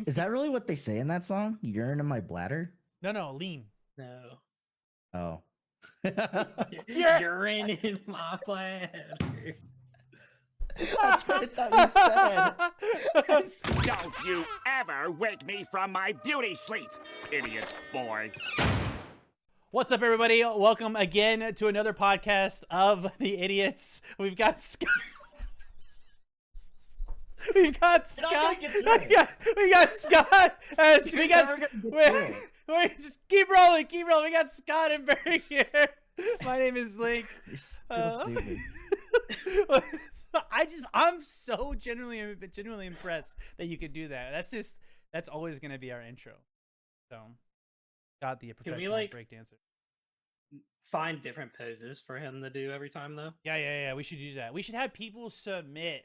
Is that really what they say in that song? Urine in my bladder? No, lean. No. Oh. Yeah. Urine in my bladder. That's what I thought you said. Don't you ever wake me from my beauty sleep, idiot boy. What's up, everybody? Welcome again to another podcast of the Idiots. We've got Scott. We got Scott. We got Scott. Wait, just keep rolling. We got Scott and Barry here. My name is Link. You're still stupid. I'm so genuinely impressed that you could do that. That's always gonna be our intro. So, got the professional breakdancer. Find different poses for him to do every time, though. Yeah. We should do that. We should have people submit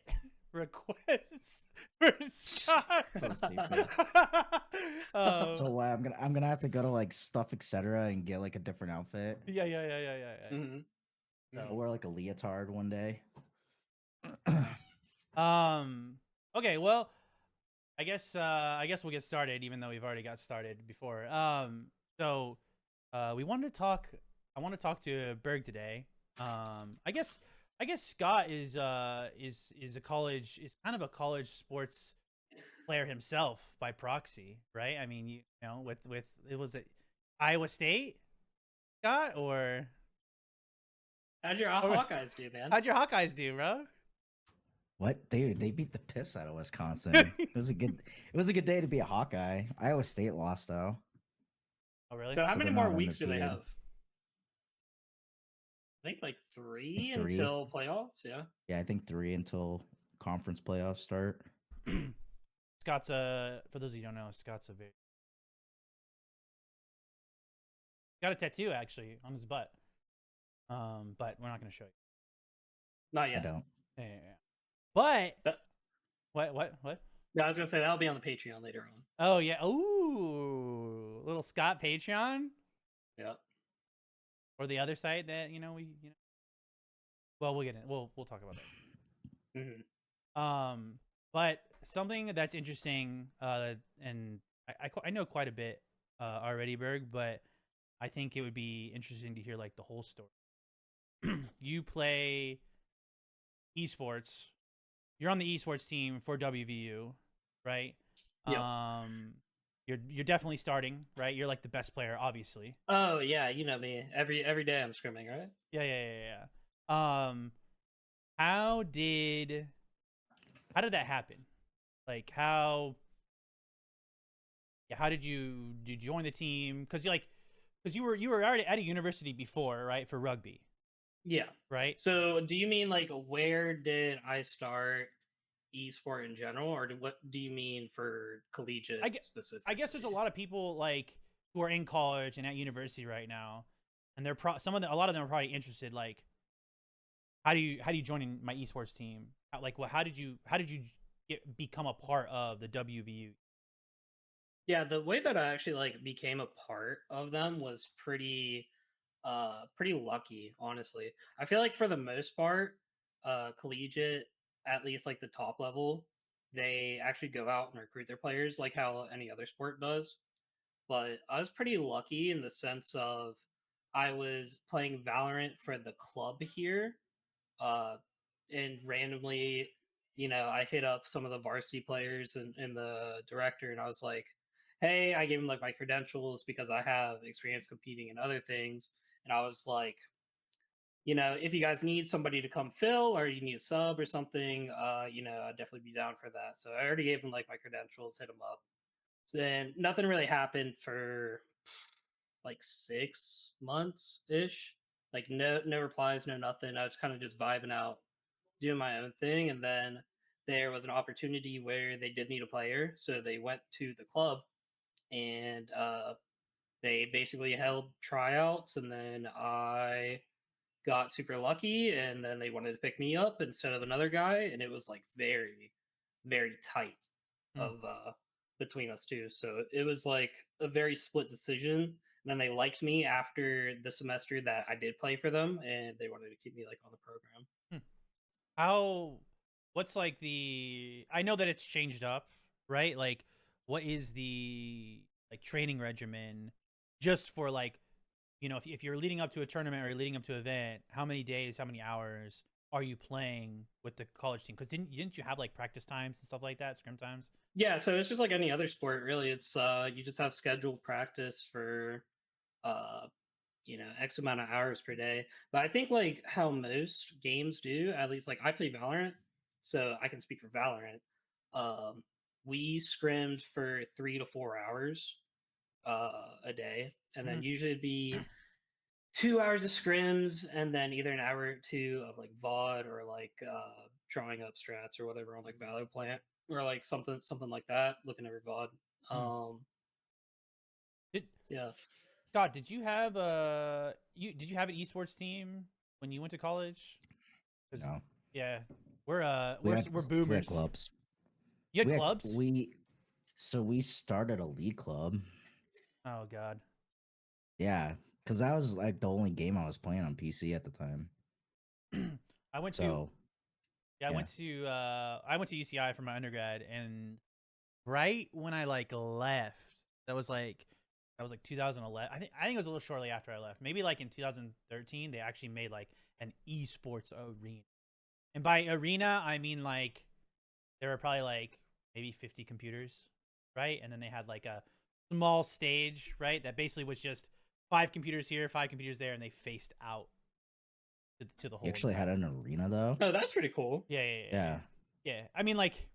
requests for Scott. So stupid. So what? I'm gonna have to go to like Stuff Etc. and get like a different outfit. Yeah. Mm-hmm. I'll wear like a leotard one day. Okay, well, I guess we'll get started, even though we've already got started before. So we wanted to talk. I want to talk to Berg today. I guess Scott is kind of a college sports player himself by proxy, right? I mean, you know, with it was it Iowa State, Scott, or how'd your Hawkeyes do, man? How'd your Hawkeyes do, bro? What, dude? They beat the piss out of Wisconsin. It was a good day to be a Hawkeye. Iowa State lost though. Oh, really? So how many they're more not weeks do they undefeated. have? I think like three Like 3? until playoffs. Yeah. Yeah, I think 3 until conference playoffs start. Scott's for those of you who don't know, Scott's got a tattoo actually on his butt. But we're not gonna show you. Not yet. I don't. Yeah. But what? Yeah, I was gonna say that'll be on the Patreon later on. Oh yeah. Ooh, little Scott Patreon. Yeah. Or the other site that Well, we'll get in. We'll talk about that. Mm-hmm. But something that's interesting, and I know quite a bit already, Berg, but I think it would be interesting to hear like the whole story. You play esports. You're on the esports team for WVU, right? Yeah. You're definitely starting, right? You're like the best player, obviously. Oh yeah, you know me. Every day I'm scrimming, right? Yeah. How did that happen? Like how did you join the team? Because you were already at a university before, right? For rugby. Yeah. Right. So do you mean like where did I start esport in general, or what do you mean for collegiate specifically? I guess there's a lot of people like who are in college and at university right now, and they're a lot of them are probably interested. Like, how do you join in my esports team? How did you become a part of the WVU? Yeah, the way that I actually like became a part of them was pretty lucky, honestly. I feel like for the most part, collegiate, at least like the top level, they actually go out and recruit their players like how any other sport does. But I was pretty lucky in the sense of I was playing Valorant for the club here, and randomly, I hit up some of the varsity players and the director, and I was like, hey, I gave him like my credentials because I have experience competing in other things. And I was like, if you guys need somebody to come fill or you need a sub or something, I'd definitely be down for that. So I already gave him like my credentials, hit him up. So then nothing really happened for like 6 months ish. Like no replies, no nothing. I was kind of just vibing out, doing my own thing. And then there was an opportunity where they did need a player. So they went to the club and they basically held tryouts, and then I got super lucky, and then they wanted to pick me up instead of another guy, and it was like very, very tight of between us two. So it was like a very split decision. And then they liked me after the semester that I did play for them, and they wanted to keep me like on the program. What's like I know that it's changed up, right? Like what is the like training regimen just for like, if you're leading up to a tournament or you're leading up to an event, how many days, how many hours are you playing with the college team? Because didn't you have like practice times and stuff like that, scrim times? Yeah, so it's just like any other sport, really. It's you just have scheduled practice for uh X amount of hours per day. But I think like how most games do, at least like I play Valorant, so I can speak for Valorant. Um, we scrimmed for 3 to 4 hours a day, and then Mhm. usually it'd be 2 hours of scrims, and then either an hour or two of like VOD or like drawing up strats or whatever on like Valor Plant or like something like that. Looking over VOD. Mhm. Did Yeah. Scott, did you have an esports team when you went to college? 'Cause, No, yeah, we're we had we're we had boomers. clubs. You had We had clubs? we started a league club. Oh God. Yeah, because that was like the only game I was playing on PC at the time. I went to So yeah, yeah, I went to UCI for my undergrad, and right when I like left, that was like 2011. I think it was a little shortly after I left. Maybe like in 2013, they actually made like an esports arena. And by arena, I mean like there were probably like maybe 50 computers, right? And then they had like a small stage, right? That basically was just 5 computers here, 5 computers there, and they faced out to the you whole actually had entire. an arena though. Oh, that's pretty cool. Yeah, yeah, yeah, Yeah, yeah. I mean, like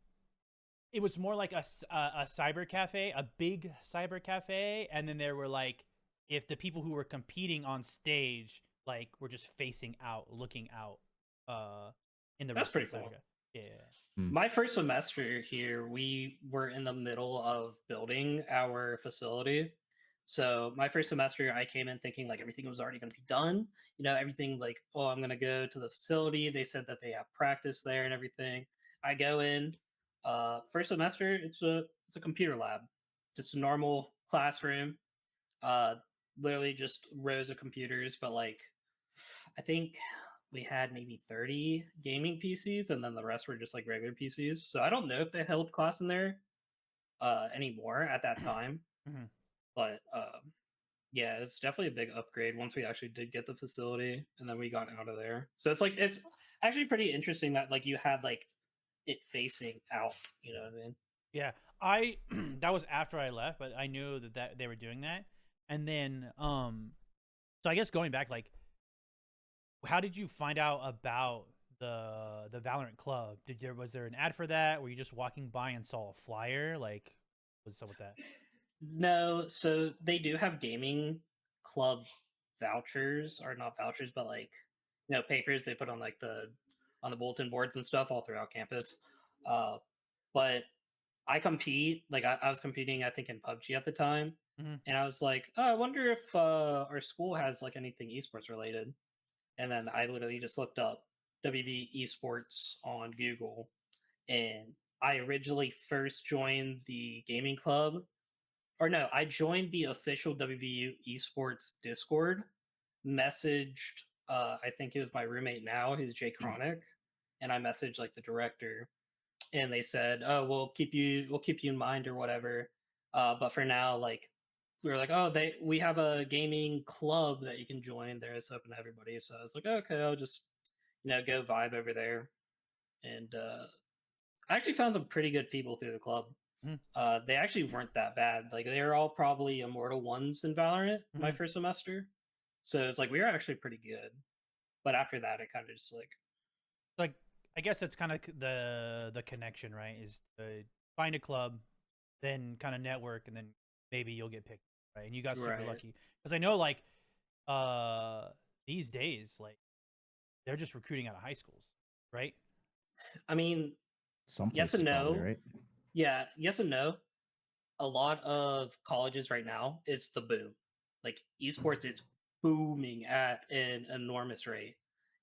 it was more like a cyber cafe, a big cyber cafe, and then there were like if the people who were competing on stage like were just facing out, looking out, in the That's rest of pretty the cyber cool. cafe. Yeah. Hmm. My first semester here, we were in the middle of building our facility. So my first semester, I came in thinking like everything was already going to be done. Everything like, oh, I'm going to go to the facility. They said that they have practice there and everything. I go in. First semester, it's a computer lab, just a normal classroom. Uh, Literally just rows of computers, but like I think we had maybe 30 gaming PCs, and then the rest were just like regular PCs. So I don't know if they held class in there anymore at that time, Mm-hmm. but yeah, it's definitely a big upgrade once we actually did get the facility and then we got out of there. So it's actually pretty interesting that like you had like it facing out. You know what I mean? Yeah, that was after I left, but I knew that they were doing that, and then so I guess going back, like, how did you find out about the Valorant Club? Was there an ad for that? Were you just walking by and saw a flyer? Like, what's up with that? No, so they do have gaming club vouchers, or not vouchers, but like papers they put on like the bulletin boards and stuff all throughout campus. Uh, but I compete like I was competing I think in PUBG at the time, Mm-hmm. and I was like, oh, I wonder if our school has like anything esports related. And then I literally just looked up WV Esports on Google, and I originally first joined the gaming club, or no, I joined the official WVU Esports Discord, messaged I think it was my roommate now, who's Jay Chronic, and I messaged like the director, and they said, "Oh, we'll keep you in mind or whatever." But for now, like we were like, "Oh, we have a gaming club that you can join there. It's open to everybody." So I was like, "Okay, I'll just go vibe over there." And I actually found some pretty good people through the club. Mm-hmm. They actually weren't that bad. Like they were all probably Immortal ones in Valorant my Mm-hmm. first semester, so it's like we were actually pretty good. But after that, it kind of just like Like, I guess that's kind of the connection, right? Is to find a club, then kind of network, and then maybe you'll get picked, right? And you got super right. lucky because I know like these days like they're just recruiting out of high schools, right? I mean, some yes and places probably no. right. Yeah, yes and no. A lot of colleges right now is the boom. Like esports is booming at an enormous rate,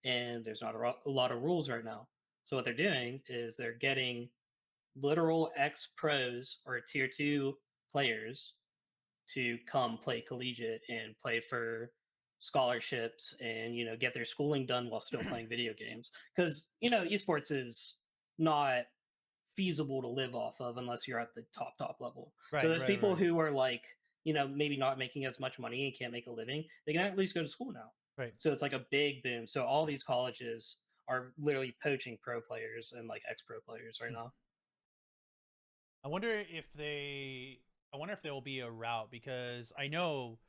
and there's not a lot of rules right now. So what they're doing is they're getting literal ex pros or tier 2 players to come play collegiate and play for scholarships and get their schooling done while still playing video games, because esports is not feasible to live off of unless you're at the top level. Right. So there's right, people right. who are like, maybe not making as much money and can't make a living. They can at least go to school now. Right. So it's like a big boom. So all these colleges are literally poaching pro players and like ex pro players right now. I wonder if there will be a route, because I know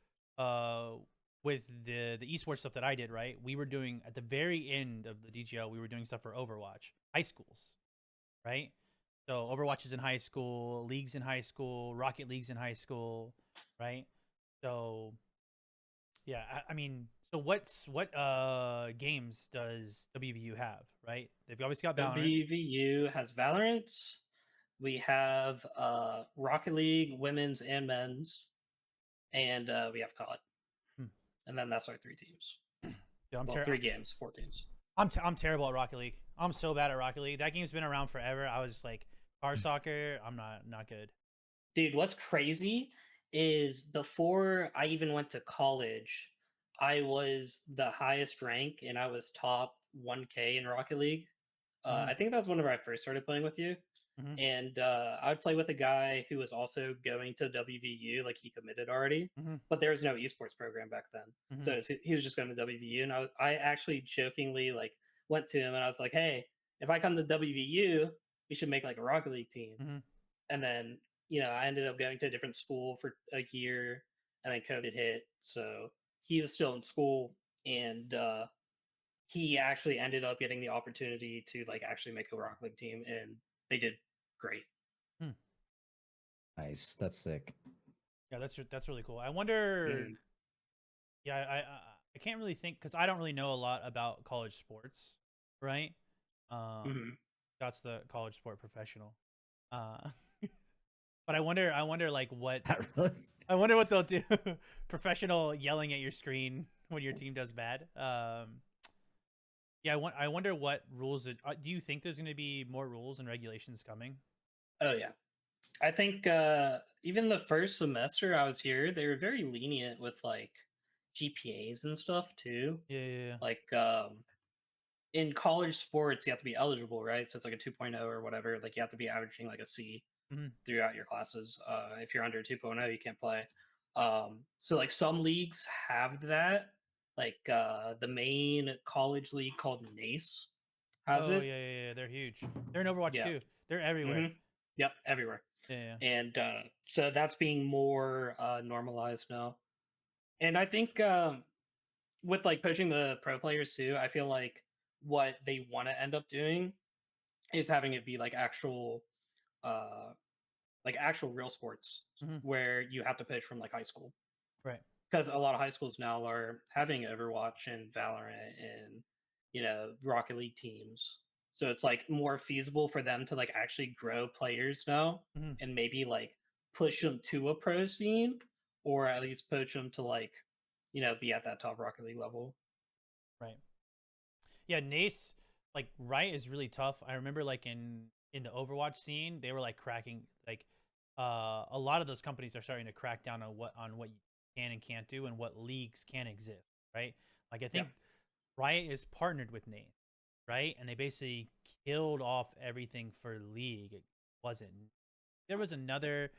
with the esports stuff that I did, right? We were doing at the very end of the DGL, we were doing stuff for Overwatch, high schools, right? So Overwatch is in high school, leagues in high school, Rocket Leagues in high school, right? So yeah, I mean, so what games does WVU have, right? They've always got Valorant. WVU has Valorant. We have Rocket League, women's and men's, and we have COD. Hmm. And then that's our 3 teams. Yeah, Well, 3 games, 4 teams. I'm terrible at Rocket League. I'm so bad at Rocket League. That game's been around forever. I was like, car soccer, I'm not good. Dude, what's crazy is before I even went to college, I was the highest rank and I was top 1K in Rocket League. I think that was whenever I first started playing with you. Mhm. And I would play with a guy who was also going to WVU, like he committed already, Mhm. but there was no esports program back then. Mhm. So he was just going to WVU, and I actually jokingly like went to him and I was like, "Hey, if I come to WVU, we should make like a Rocket League team." Mhm. And then I ended up going to a different school for a year, and then COVID hit, so he was still in school, and he actually ended up getting the opportunity to like actually make a Rocket League team, and they did great. Nice. That's sick. Yeah, that's really cool. I wonder. Mm. Yeah, I can't really think, because I don't really know a lot about college sports, right? Mhm. That's the college sport professional. Uh, but I wonder like what Not really. I wonder what they'll do. Professional yelling at your screen when your team does bad. Yeah, I wonder what rules. Do you think there's going to be more rules and regulations coming? Oh yeah, I think even the first semester I was here, they were very lenient with like GPAs and stuff too. Yeah. Like in college sports, you have to be eligible, right? So it's like a 2.0 or whatever. Like you have to be averaging like a C Mhm. throughout your classes. If you're under 2.0, you can't play. So like some leagues have that. Like the main college league called NACE has Oh it. yeah. They're huge. They're in Overwatch Yeah. too. They're everywhere. hmm Yep, everywhere. Yeah. And so that's being more normalized now. And I think with like poaching the pro players too, I feel like what they want to end up doing is having it be uh, like actual real sports Mhm. where you have to poach from like high school. Right. Because a lot of high schools now are having Overwatch and Valorant and Rocket League teams. So it's like more feasible for them to like actually grow players now Mhm. and maybe like push them to a pro scene, or at least poach them to like be at that top Rocket League level. Right. Yeah, Nace, like right, is really tough. I remember like in the Overwatch scene, they were like cracking like a lot of those companies are starting to crack down on what you can and can't do and what leagues can exist, right? Like I think Riot is partnered with Nate, right? And they basically killed off everything for League. It wasn't. There was another.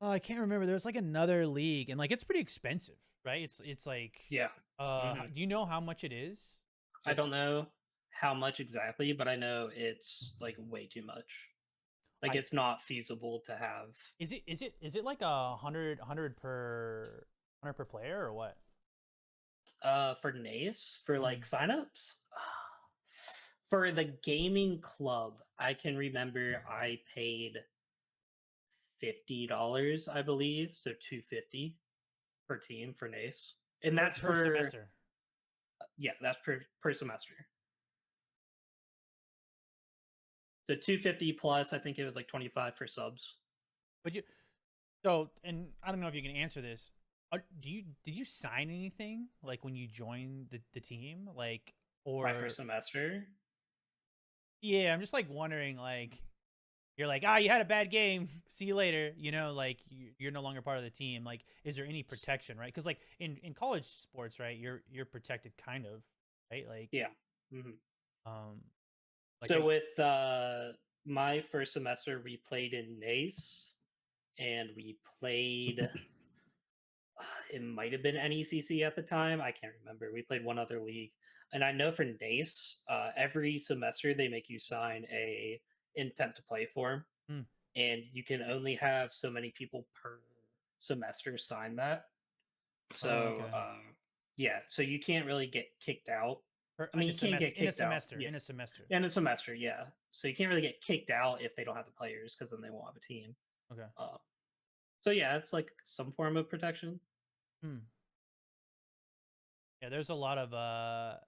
Oh, I can't remember. There was like another league, and like it's pretty expensive, right? It's like Yeah. Do you know how much it is? I don't know how much exactly, but I know it's like way too much. Like I it's not feasible to have. is it like 100 per player or what? For NACE for like Mm. signups. For the gaming club, I can remember I paid $50, I believe, so 250 per team for NACE, and that's Per for semester. that's per semester. So 250 plus, I think it was like 25 for subs. But you so and I don't know if you can answer this. Did you sign anything like when you joined the team, like, My or first semester. yeah, I'm just like wondering, like, you're like, you had a bad game, see you later, like you're no longer part of the team. Like, is there any protection, right? Because like in college sports, right, you're protected kind of, right? Like, Yeah. hmm um like So with my first semester, we played in NACE, and we played. It might have been NECC at the time. I can't remember. We played one other league, and I know for NACE, every semester they make you sign a intent to play form, Hmm. and you can only have so many people per semester sign that. So, okay. Yeah, so you can't really get kicked out. I In mean, a you can't semester. get kicked out. Yeah, In a semester. in a semester, yeah. So you can't really get kicked out if they don't have the players because then they won't have a team. Okay. So yeah, it's like some form of protection. Hmm. Yeah, there's a lot of I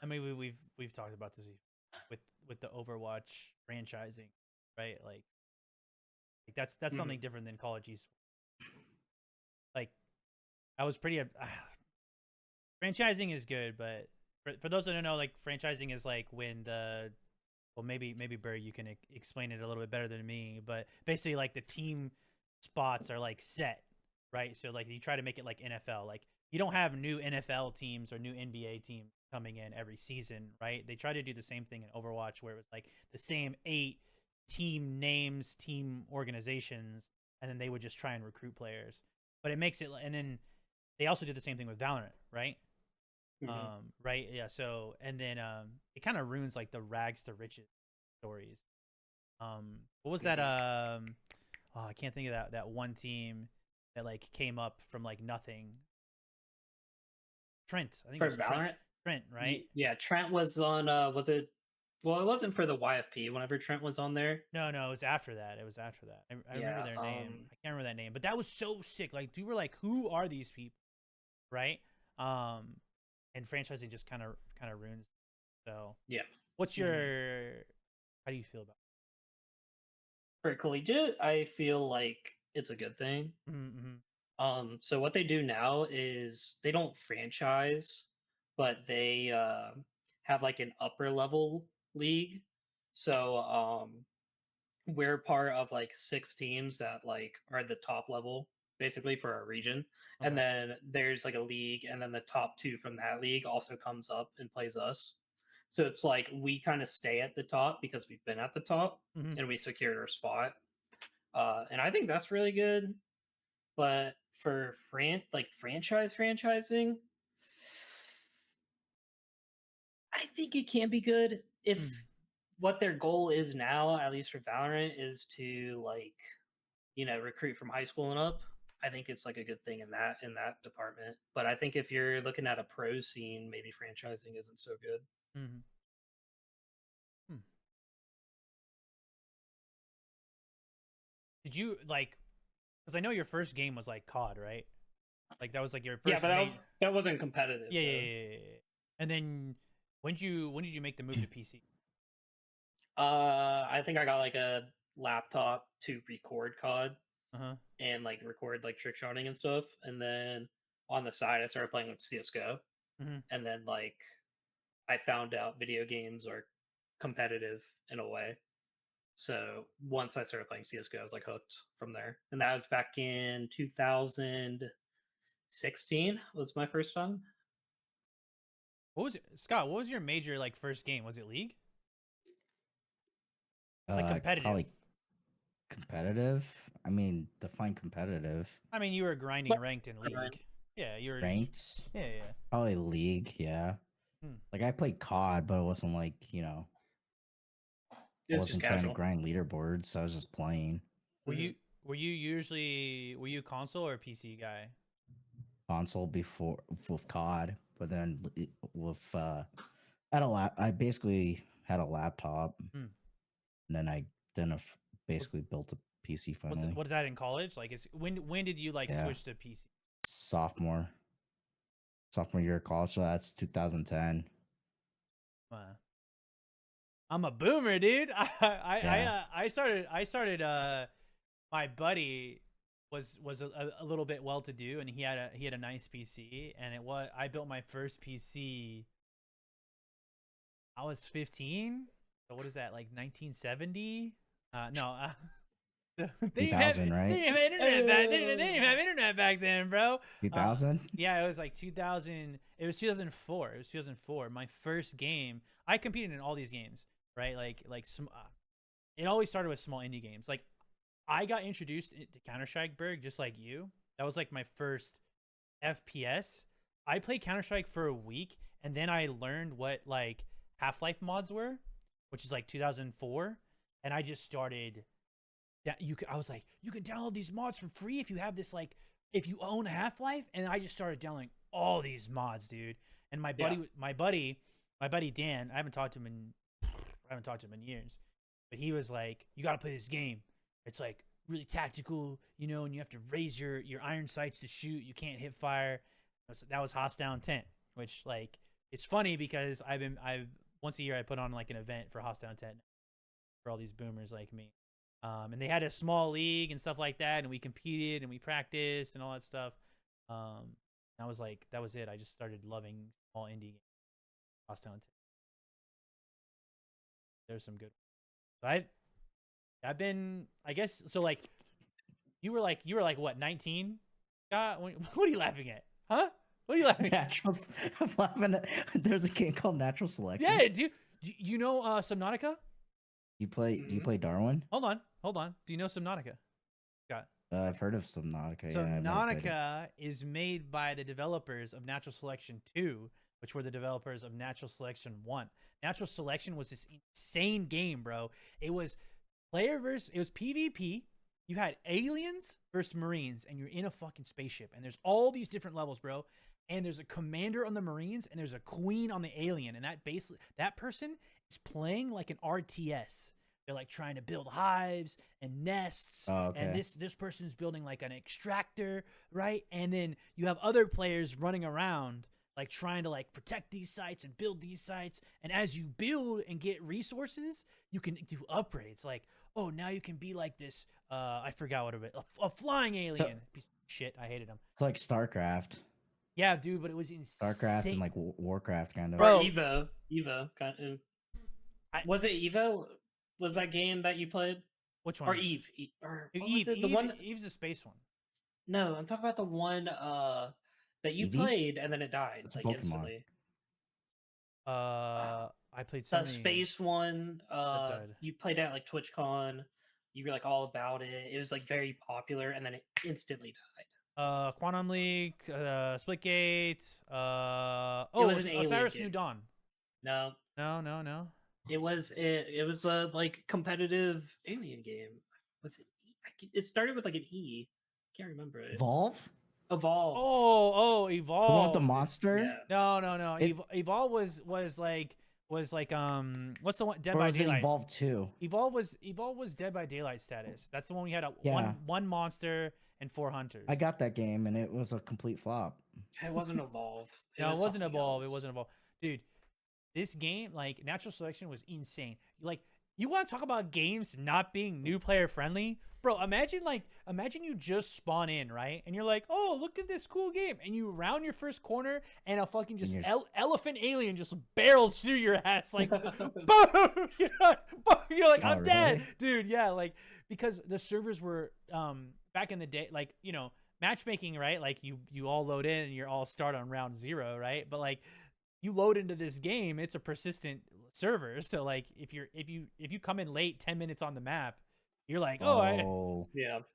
mean we've talked about this with the Overwatch franchising, right? Like that's something different than college esports. Like I was pretty franchising is good, but for those that don't know, like franchising is like when the well maybe Burry you can explain it a little bit better than me, but basically like the team spots are like set, right? So like you try to make it like NFL, like you don't have new NFL teams or new NBA teams coming in every season, right? They try to do the same thing in Overwatch where it was like the same 8 team names, team organizations, and then they would just try and recruit players. But it makes it, and then they also did the same thing with Valorant, right? Right, yeah. So and then it kind of ruins like the rags to riches stories. What was that? Oh, I can't think of that one team that like came up from like nothing. Trent, I think For it was Valorant. Trent, right? Yeah, Trent was on. Was it? Well, it wasn't for the YFP. Whenever Trent was on there. No, it was after that. It was after that. I remember Yeah, their name. I can't remember that name, but that was so sick. Like we were like, who are these people, right? And franchising just kind of ruins. So yeah. what's your? How do you feel about? For collegiate, I feel like it's a good thing. So what they do now is they don't franchise, but they have like an upper level league. So we're part of like 6 teams that like are at the top level basically for our region. Okay. And then there's like a league, and then the top 2 from that league also comes up and plays us. So it's like we kind of stay at the top because we've been at the top and we secured our spot. And I think that's really good. But for franchising, I think it can be good if what their goal is now, at least for Valorant, is to like, recruit from high school and up. I think it's like a good thing in that department. But I think if you're looking at a pro scene, maybe franchising isn't so good. Did you like? Because I know your first game was like COD, right? Like that was like your first. Yeah, but that wasn't competitive. Yeah. And then when did you make the move to PC? I think I got like a laptop to record COD and like record like trick shotting and stuff, and then on the side I started playing with CS:GO, and then like I found out video games are competitive in a way. So once I started playing CS:GO, I was like hooked from there, and that was back in 2016 was my first time. What was it, Scott? What was your major like first game? Was it League? Like competitive. Probably competitive. I mean, define competitive. I mean, you were grinding ranked in League. Yeah, you were ranked. Yeah. Probably League. Yeah. Like I played COD, but it wasn't like I wasn't trying to grind leaderboards. So I was just playing. Were you console or PC guy? Console before with COD, but then with I basically had a laptop, and then I basically built a PC finally. What is that in college? Like, when did you like switch to PC? Sophomore year of college. So that's 2010. I'm a boomer, dude. I started. My buddy was a little bit well to do, and he had a nice PC, and I built my first PC. I was 15. So what is that, like 1970? No. 2000, right? They didn't have internet back then, bro. 2000? Yeah, it was like 2000. It was 2004. It was 2004. My first game. I competed in all these games, right? Like it always started with small indie games. Like I got introduced to Counter-Strike, Berg, just like you. That was like my first FPS. I played Counter-Strike for a week, and then I learned what like Half-Life mods were, which is like 2004, and I just started. I was like, you can download these mods for free if you have this like if you own Half-Life, and I just started downloading all these mods, dude. And my buddy Dan, I haven't talked to him in years, but he was like, you got to play this game. It's like really tactical, you know, and you have to raise your iron sights to shoot. You can't hip fire. That was Hostile Intent, which like it's funny because I've once a year I put on like an event for Hostile Intent for all these boomers like me. And they had a small league and stuff like that, and we competed and we practiced and all that stuff. That was it. I just started loving small indie games. Hostile Intent. There's some good. So I've been, I guess, so like you were like what, 19? God, what are you laughing at? Huh? What are you laughing at? I'm laughing at, there's a game called Natural Selection. Yeah, do you know Subnautica? Do you play Darwin? Hold on. Do you know Subnautica? Got. I've heard of Subnautica. Subnautica is made by the developers of Natural Selection 2, which were the developers of Natural Selection 1. Natural Selection was this insane game, bro. It was it was PvP. You had aliens versus Marines, and you're in a fucking spaceship, and there's all these different levels, bro. And there's a commander on the Marines, and there's a queen on the alien, and that person is playing like an RTS. They're like trying to build hives and nests, and this person's building like an extractor, right? And then you have other players running around like trying to like protect these sites and build these sites. And as you build and get resources, you can do upgrades. Like, oh, now you can be like this. I forgot what it was. A flying alien. Piece of shit. I hated him. It's like StarCraft. Yeah, dude, but it was insane. StarCraft and like Warcraft kind of. Or Evo kind of. Was it Evo? Was that game that you played? Which one? Or Eve? Eve. The one. Eve's a space one. No, I'm talking about the one that you played and then it died. It's like Pokemon. Instantly. I played so That many. space one. You played at like TwitchCon. You were like all about it. It was like very popular, and then it instantly died. Quantum League, Splitgate. Osiris New Dawn. No. It was a like competitive alien game. Was it? It started with like an E. Can't remember it. Evolve. Oh, Evolve. The one with the monster. Yeah. No. Evolve was like what's the one? Dead by Daylight. Evolve 2. Evolve was Dead by Daylight status. That's the one we had one monster and 4 hunters. I got that game and it was a complete flop. It wasn't Evolve. It wasn't Evolve. It wasn't Evolve, dude. This game, like Natural Selection, was insane. Like, you want to talk about games not being new player friendly, bro? Imagine you just spawn in, right? And you're like, oh, look at this cool game, and you round your first corner, and a fucking just elephant alien just barrels through your ass, like, boom! You're like, I'm dead, dude. Yeah, like, because the servers were back in the day, like, you know, matchmaking, right? Like you all load in and you're all start on round 0, right? But like, you load into this game, it's a persistent server. So like if you come in late 10 minutes on the map, you're like, dude,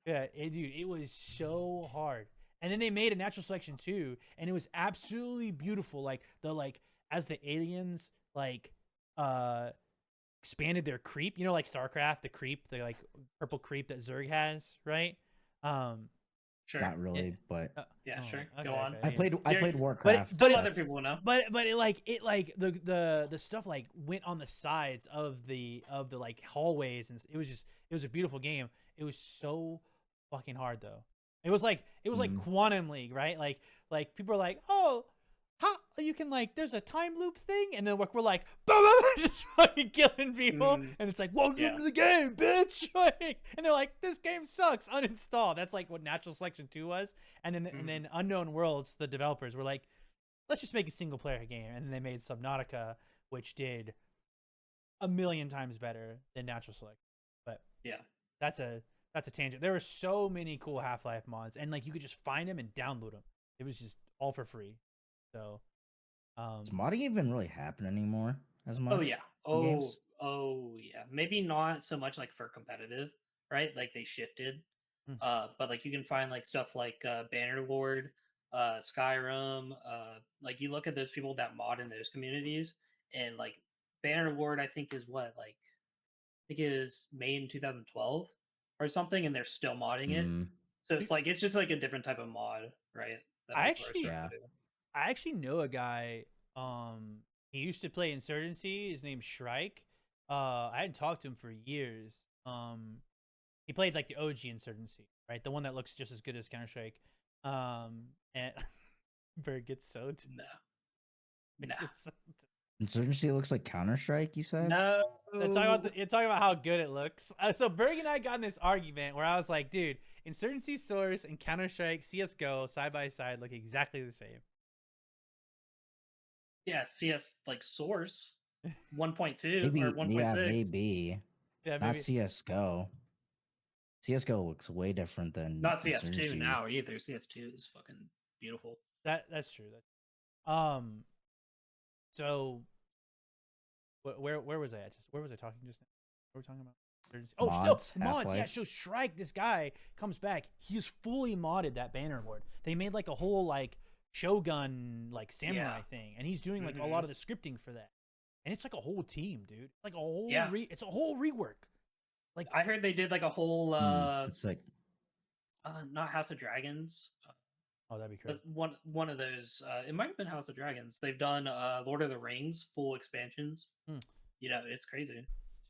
it was so hard. And then they made a Natural Selection 2, and it was absolutely beautiful. Like as the aliens like expanded their creep, you know, like StarCraft, the creep, the like purple creep that Zerg has, right? Sure. Not really, but sure. Go on. I played Warcraft. But other people know. But it the stuff like went on the sides of the like hallways, and it was a beautiful game. It was so fucking hard though. It was like Quantum League, right? Like people are like, oh, how you can like there's a time loop thing, and then we're like, boom, just fucking killing people, and it's like, welcome to the game, bitch. And they're like, this game sucks, uninstall. That's like what Natural Selection 2 was. And then Unknown Worlds, the developers were like, let's just make a single player game, and then they made Subnautica, which did 1,000,000 times better than Natural Selection. But yeah, that's a tangent. There were so many cool Half-Life mods, and like you could just find them and download them. It was just all for free. So, does modding even really happen anymore as much? Oh yeah. Oh yeah. Maybe not so much like for competitive, right? Like they shifted. Hmm. But like you can find like stuff like Bannerlord, Skyrim. Like you look at those people that mod in those communities, and like Bannerlord, I think is what like I think it is made in 2012 or something, and they're still modding it. Mm, So it's just like a different type of mod, right? That I people are actually, starting yeah. to do. I actually know a guy. He used to play Insurgency. His name's Shrike. I hadn't talked to him for years. He played like the OG Insurgency, right? The one that looks just as good as Counter Strike. And Bird gets so No, Bird no, gets so Insurgency looks like Counter-Strike, you said? no. you're talking about how good it looks. So Berg and I got in this argument where I was like, dude, Insurgency Source and Counter Strike CS:GO side by side look exactly the same. Yeah, CS like Source 1.2 Maybe, or 1.6. yeah, maybe. Yeah, Not maybe CSGO. CSGO looks way different than Not CS2 Insurgency. now either. CS2 is fucking beautiful. that's true. Um, so where was I at? Where was I talking just now? What were we talking about? Insurgency. Oh, Mods, no, mods. Yeah, Half-Life. so Shrike, this guy comes back. He's fully modded that Bannerlord. They made like a whole like Shogun like samurai thing, and he's doing like a lot of the scripting for that. And it's like a whole team, dude. Like a whole it's a whole rework. Like I heard they did like a whole It's like not House of Dragons. oh, that'd be crazy. One of those. It might have been House of Dragons. They've done Lord of the Rings full expansions. You know, it's crazy.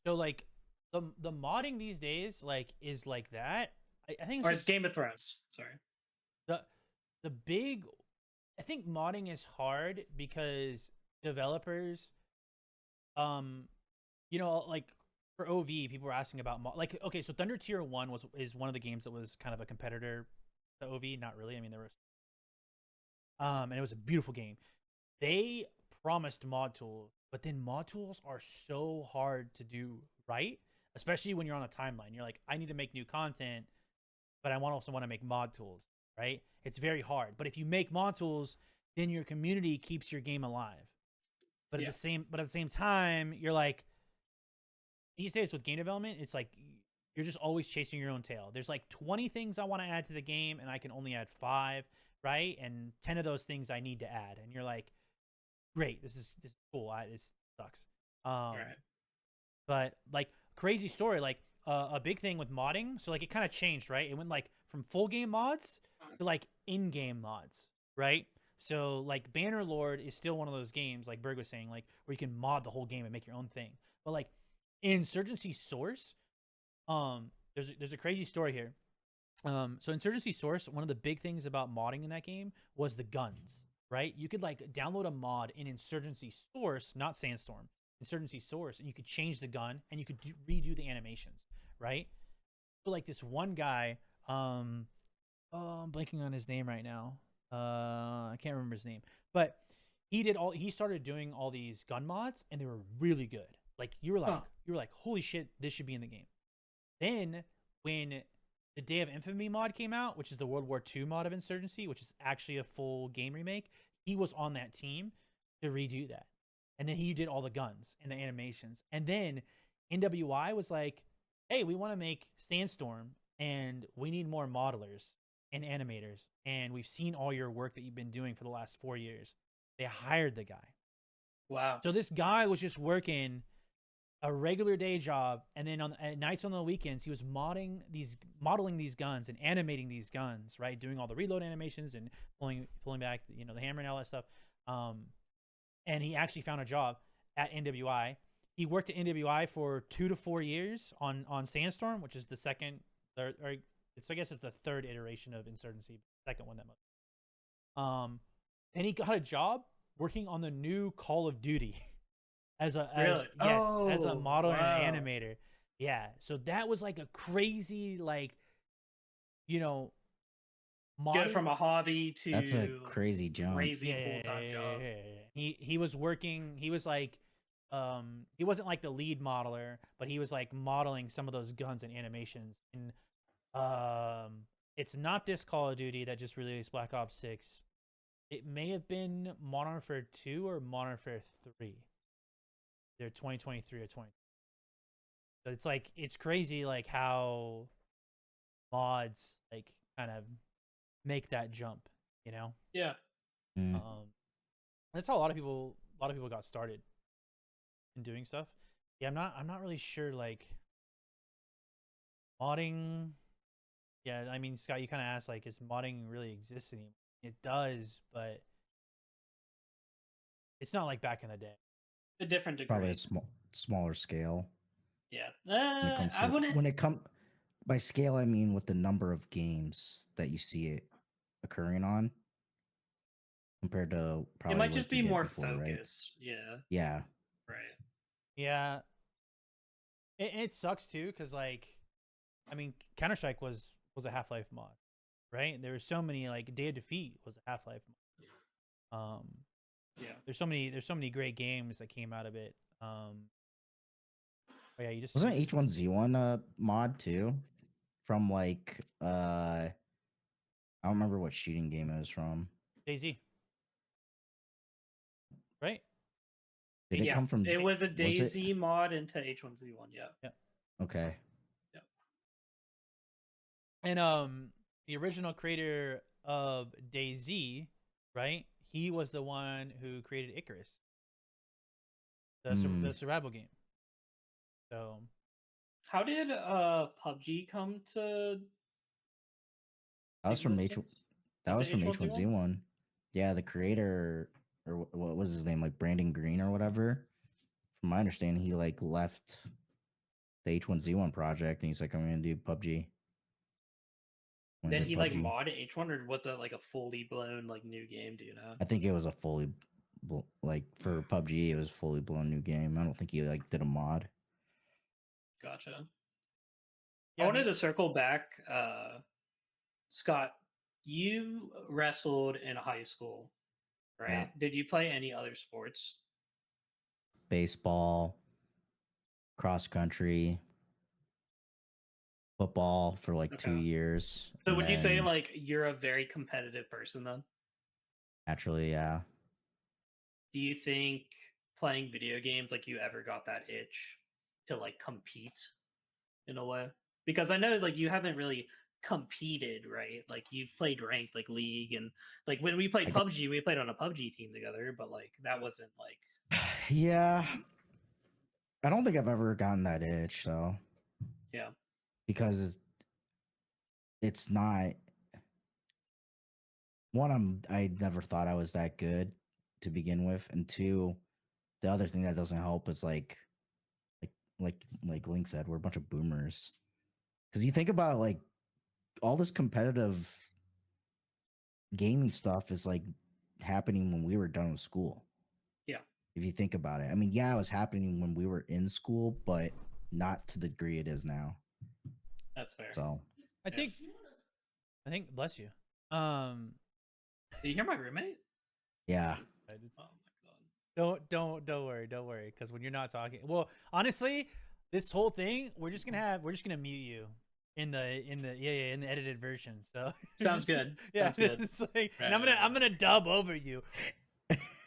So like the modding these days like is like that. I think Or it's Game of Thrones. Sorry. The big I think modding is hard because developers you know like for OV people were asking about like okay, so Thunder Tier 1 is one of the games that was kind of a competitor to OV, not really. I mean there was and it was a beautiful game. They promised mod tools, but then mod tools are so hard to do right, especially when you're on a timeline. You're like, I need to make new content, but I also want to make mod tools, right? It's very hard. But if you make mod tools, then your community keeps your game alive. But at the same time, you're like, these days with game development, it's like you're just always chasing your own tail. There's like 20 things I want to add to the game, and I can only add 5, right? And 10 of those things I need to add, and you're like, great, this is cool. This sucks. Right. But like crazy story, like a big thing with modding. So like it kind of changed, right? It went like from full game mods to like in-game mods, right? So like Bannerlord is still one of those games, like Berg was saying, like where you can mod the whole game and make your own thing. But like Insurgency Source, there's a crazy story here. So Insurgency Source, one of the big things about modding in that game was the guns, right? You could like download a mod in Insurgency Source, not Sandstorm, Insurgency Source, and you could change the gun and you could redo the animations, right? So like this one guy, I'm blanking on his name right now. I can't remember his name, but he started doing all these gun mods and they were really good. Like you were like, holy shit, this should be in the game. Then when the Day of Infamy mod came out, which is the World War II mod of Insurgency, which is actually a full game remake, he was on that team to redo that. And then he did all the guns and the animations. And then NWI was like, hey, we want to make Sandstorm and we need more modelers and animators. And we've seen all your work that you've been doing for the last 4 years. They hired the guy. Wow. So this guy was just working a regular day job, and then at nights on the weekends, he was modeling these guns and animating these guns, right? Doing all the reload animations and pulling back, the hammer and all that stuff. And he actually found a job at NWI. He worked at NWI for 2 to 4 years on Sandstorm, which is the I guess it's the third iteration of Insurgency, second one that most. And he got a job working on the new Call of Duty. As a model and an animator. Yeah. So that was like a crazy Go from a hobby to that's a crazy jump. Crazy full-time job. He was working, he was like he wasn't like the lead modeler, but he was like modeling some of those guns and animations. And it's not this Call of Duty that just released Black Ops 6. It may have been Modern Warfare 2 or Modern Warfare 3. They're 2023 or 20. So it's like it's crazy like how mods like kind of make that jump, you know? Yeah. Mm. That's how a lot of people got started in doing stuff. Yeah, I'm not really sure like modding. Yeah, I mean, Scott, you kind of asked like, is modding really exist anymore? It does, but it's not like back in the day. A different degree. Probably a smaller scale. Yeah. When it comes I to wouldn't. when it come by scale, I mean with the number of games that you see it occurring on compared to It probably might what just you be did more before, right? focused. Yeah. Yeah. Right. Yeah, it sucks too, because like, I mean, Counter Strike was a Half-Life mod, right? There were so many like Day of Defeat was a Half-Life mod. Yeah. There's so many great games that came out of it. But yeah, you just Wasn't H1Z1 a mod too? From like I don't remember what shooting game it was from. DayZ, right? Did it Yeah. come from It was a was it? DayZ mod into H1Z1. Yeah. Yeah. Okay. And the original creator of DayZ, right? He was the one who created Icarus, the survival game. So How did PUBG come to That was from existence? that was Was it from H1Z1? H1Z1. Yeah, the creator or what was his name, like Brandon Green or whatever. From my understanding, he like left the H1Z1 project and he's like, I'm gonna do PUBG. Did he like mod H1 or was it like a fully blown like new game? Do you know? I think it was a fully like for PUBG, it was a fully blown new game. I don't think he like did a mod. Gotcha. yeah, I wanted to circle back, Scott. You wrestled in high school, right? Yeah. Did you play any other sports? Baseball, cross country, football for like 2 Okay. years. So and would you say then like you're a very competitive person then? naturally, yeah. Do you think playing video games like you ever got that itch to like compete in a way? Because I know like you haven't really competed, right? Like you've played ranked like League and like when we played PUBG, we played on a PUBG team together, but like that wasn't like Yeah. I don't think I've ever gotten that itch though. yeah. Because it's not one, I never thought I was that good to begin with, and two, the other thing that doesn't help is like like Link said, we're a bunch of boomers. Because you think about like all this competitive gaming stuff is like happening when we were done with school. Yeah. If you think about it, I mean, yeah, it was happening when we were in school, but not to the degree it is now. That's fair. So I think bless you. Did you hear my roommate? yeah, Oh my god. Don't worry, because when you're not talking, well, honestly, this whole thing we're just gonna mute you in the in the edited version. So Sounds good. Yeah, Sounds good. it's like, and I'm gonna dub over you.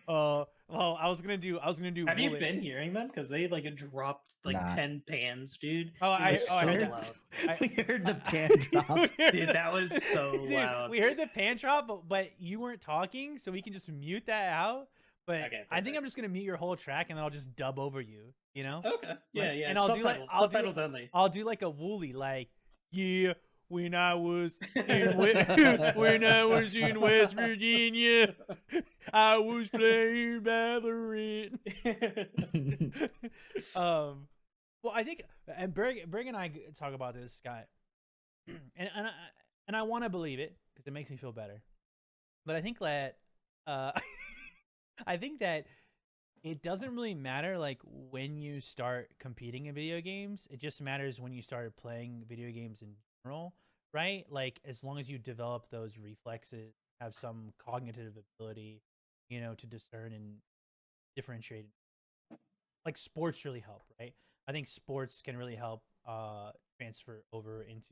Well, I was gonna do. Have you been hearing them? Because they like dropped like Nah. 10 pans, dude. Oh, It was I heard so that. loud. we heard the pan drop. Dude, that was so Dude, loud. we heard the pan drop, but you weren't talking, so we can just mute that out. But Okay, I think I'm perfect. just gonna mute your whole track, and then I'll just dub over you. You know? Okay. Yeah, Like, yeah. and I'll do like subtitles only. I'll do like a Wooly, like, yeah, when I was in when I was in West Virginia, I was playing Valorant. Well, I think, and Berg and I talk about this, Scott, and I want to believe it because it makes me feel better. But I think that, I think that it doesn't really matter like when you start competing in video games. It just matters when you started playing video games in general, right? Like as long as you develop those reflexes, have some cognitive ability, you know, to discern and differentiate. Like sports really help, right? I think sports can really help transfer over into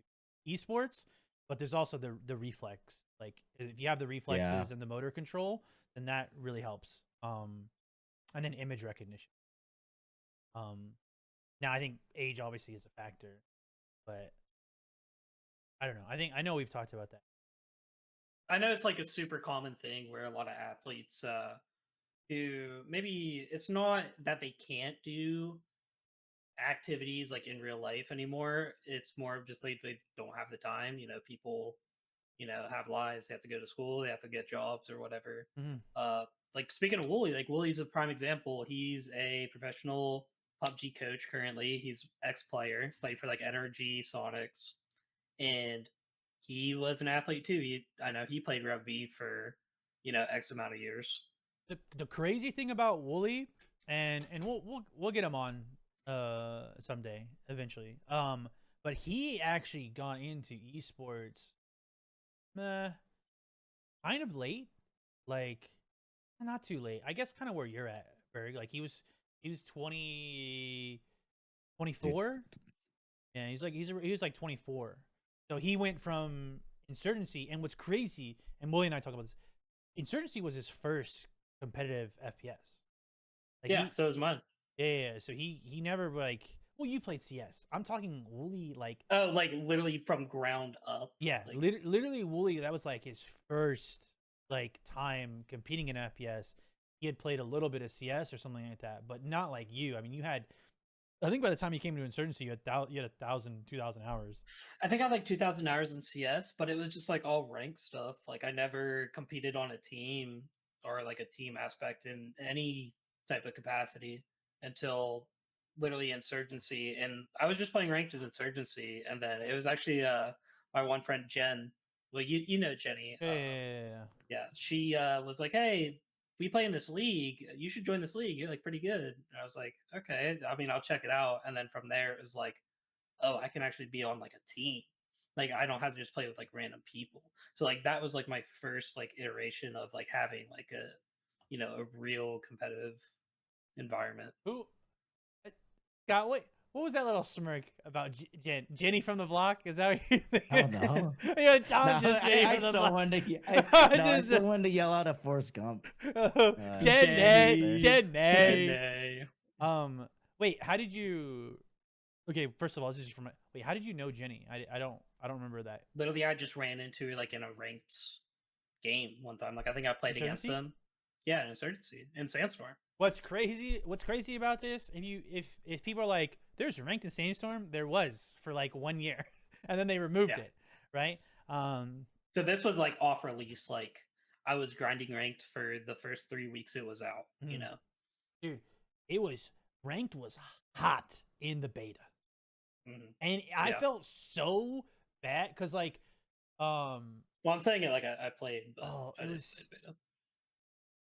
esports, but there's also the reflex. Like if you have the reflexes and the motor control, then that really helps. And then image recognition. Now I think age obviously is a factor, but I don't know. I know we've talked about that. I know it's like a super common thing where a lot of athletes who maybe it's not that they can't do activities like in real life anymore. It's more of just like they don't have the time. People, have lives. They have to go to school. They have to get jobs or whatever. Mm-hmm. Like speaking of Wooly, like Wooly's a prime example. He's a professional PUBG coach currently. He's ex-player, played for like Energy, Sonics, and he was an athlete too. I know he played rugby for X amount of years. The crazy thing about Wooly, and we'll get him on someday eventually. But he actually got into esports kind of late, like not too late. I guess kind of where you're at, Berg. Like he was 24. Yeah, he was like 24. So he went from Insurgency, and what's crazy, and Willie and I talk about this. Insurgency was his first competitive FPS. Like yeah, so is mine. Yeah. So he never like. Well, you played CS. I'm talking Wooly like. Oh, like literally from ground up. Yeah, like, literally Wooly. That was like his first like time competing in FPS. He had played a little bit of CS or something like that, but not like you. I mean, you had. I think by the time you came to Insurgency, you had 1,000, 2,000 hours. I think I had like 2,000 hours in CS, but it was just like all ranked stuff. Like I never competed on a team or like a team aspect in any type of capacity until literally Insurgency. And I was just playing ranked in Insurgency, and then it was actually my one friend Jen. Well, you know Jenny. Yeah. She was like, "Hey, we play in this league. You should join this league. You're like pretty good." And I was like, "Okay. I mean, I'll check it out." And then from there, it was like, "Oh, I can actually be on like a team. Like I don't have to just play with like random people." So like that was like my first like iteration of like having like a real competitive environment. Who? Scott, what was that little smirk about Jenny from the block? Is that what you're thinking? Oh no! Yeah, Tom just I still wanted to yell out a Forrest Gump. Jenny. Wait, how did you? Okay, first of all, this is from. Wait, how did you know Jenny? I don't remember that. Literally, I just ran into her like in a ranked game one time. Like I think I played against them. Yeah, in Insurgency in Sandstorm. What's crazy about this? If people are like, there's ranked in Sandstorm, there was for like 1 year, and then they removed it, right? So this was like off release. Like I was grinding ranked for the first 3 weeks it was out. Dude, ranked was hot in the beta, and I felt so bad because like, well, I'm saying it like I played. But it was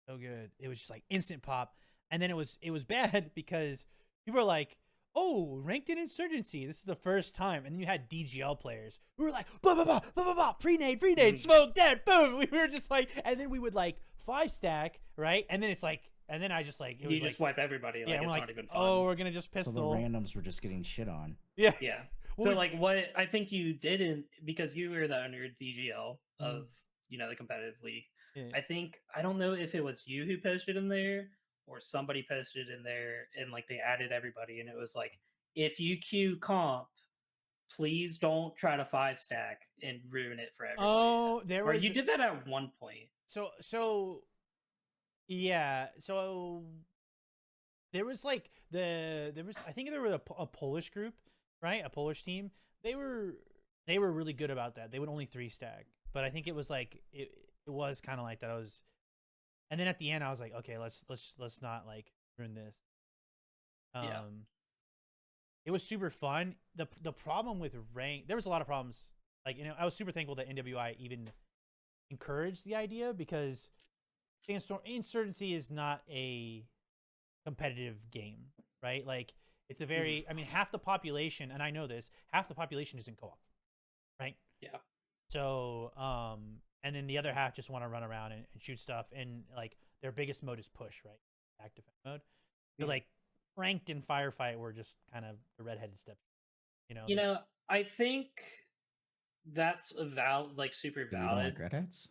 so good. It was just like instant pop. And then it was bad because people were like, "Oh, ranked in Insurgency. This is the first time." And then you had DGL players who were like, "Blah blah blah blah blah blah, pre-nade, smoke, dead, boom." We were just like, and then we would like 5-stack, right? And then it's like, and then I just like, you just wipe everybody. Like, it's not even fun. Oh, we're gonna just pistol. So the randoms were just getting shit on. Yeah. So like, what I think you didn't, because you were the owner of DGL of the competitive league. Yeah. I don't know if it was you who posted in there or somebody posted in there, and like they added everybody, and it was like, if you queue comp, please don't try to 5-stack and ruin it for everybody. Oh, or you did that at one point. So yeah, so there was like I think there was a Polish group, right? A Polish team. They were really good about that. They would only 3-stack, but I think it was like it was kind of like that. And then at the end I was like, okay, let's not like ruin this. It was super fun. The problem with rank, there was a lot of problems. Like, I was super thankful that NWI even encouraged the idea, because Insurgency is not a competitive game, right? Like, it's a very, I mean, half the population, and I know this, half the population is in co-op, right? Yeah. So, and then the other half just want to run around and shoot stuff, and like their biggest mode is push, right? Active mode. So like ranked and firefight were just kind of the redheaded step. I think that's a super valid. Redheads?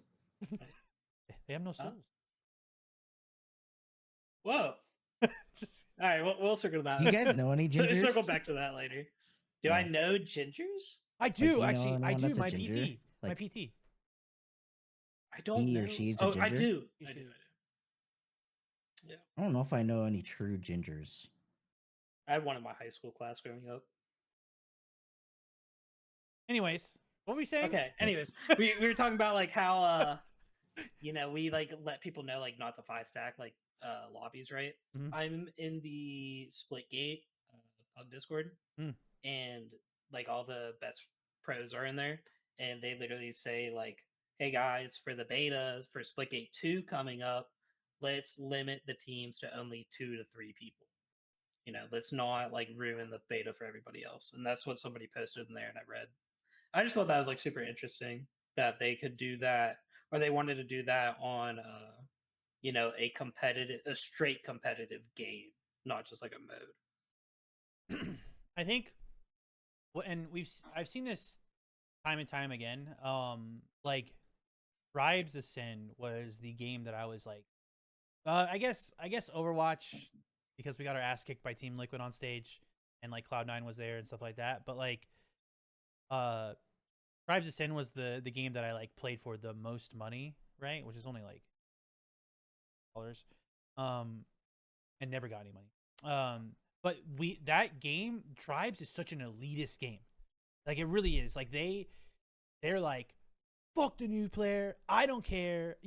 They have no souls. Whoa. Just, All right, we'll circle that. Do you guys know any gingers? Circle back to that later. Do I Yeah. know gingers? I do you do know actually. I anyone do. that's a My ginger? PT. My Like- PT. I don't He know. or she's a Oh, I ginger? do. You I do. should. Yeah, I don't know if I know any true gingers. I had one in my high school class growing up. Anyways, what were we saying? Okay. Anyways, we were talking about like how we like let people know like not the 5-stack like lobbies, right? Mhm. I'm in the Splitgate pub Discord, Mm. and like all the best pros are in there, and they literally say like, "Hey guys, for the beta for Splitgate 2 coming up, let's limit the teams to only 2 to 3 people. Let's not like ruin the beta for everybody else." And that's what somebody posted in there, and I read. I just thought that was like super interesting that they could do that, or they wanted to do that on a straight competitive game, not just like a mode. I think, and I've seen this time and time again. Like Tribes of Sin was the game that I was like, I guess Overwatch, because we got our ass kicked by Team Liquid on stage, and like Cloud9 was there and stuff like that. But like, Tribes of Sin was the game that I like played for the most money, right? Which is only like dollars, and never got any money. But that game, Tribes, is such an elitist game. Like it really is. Like they're like, fuck the new player. I don't care.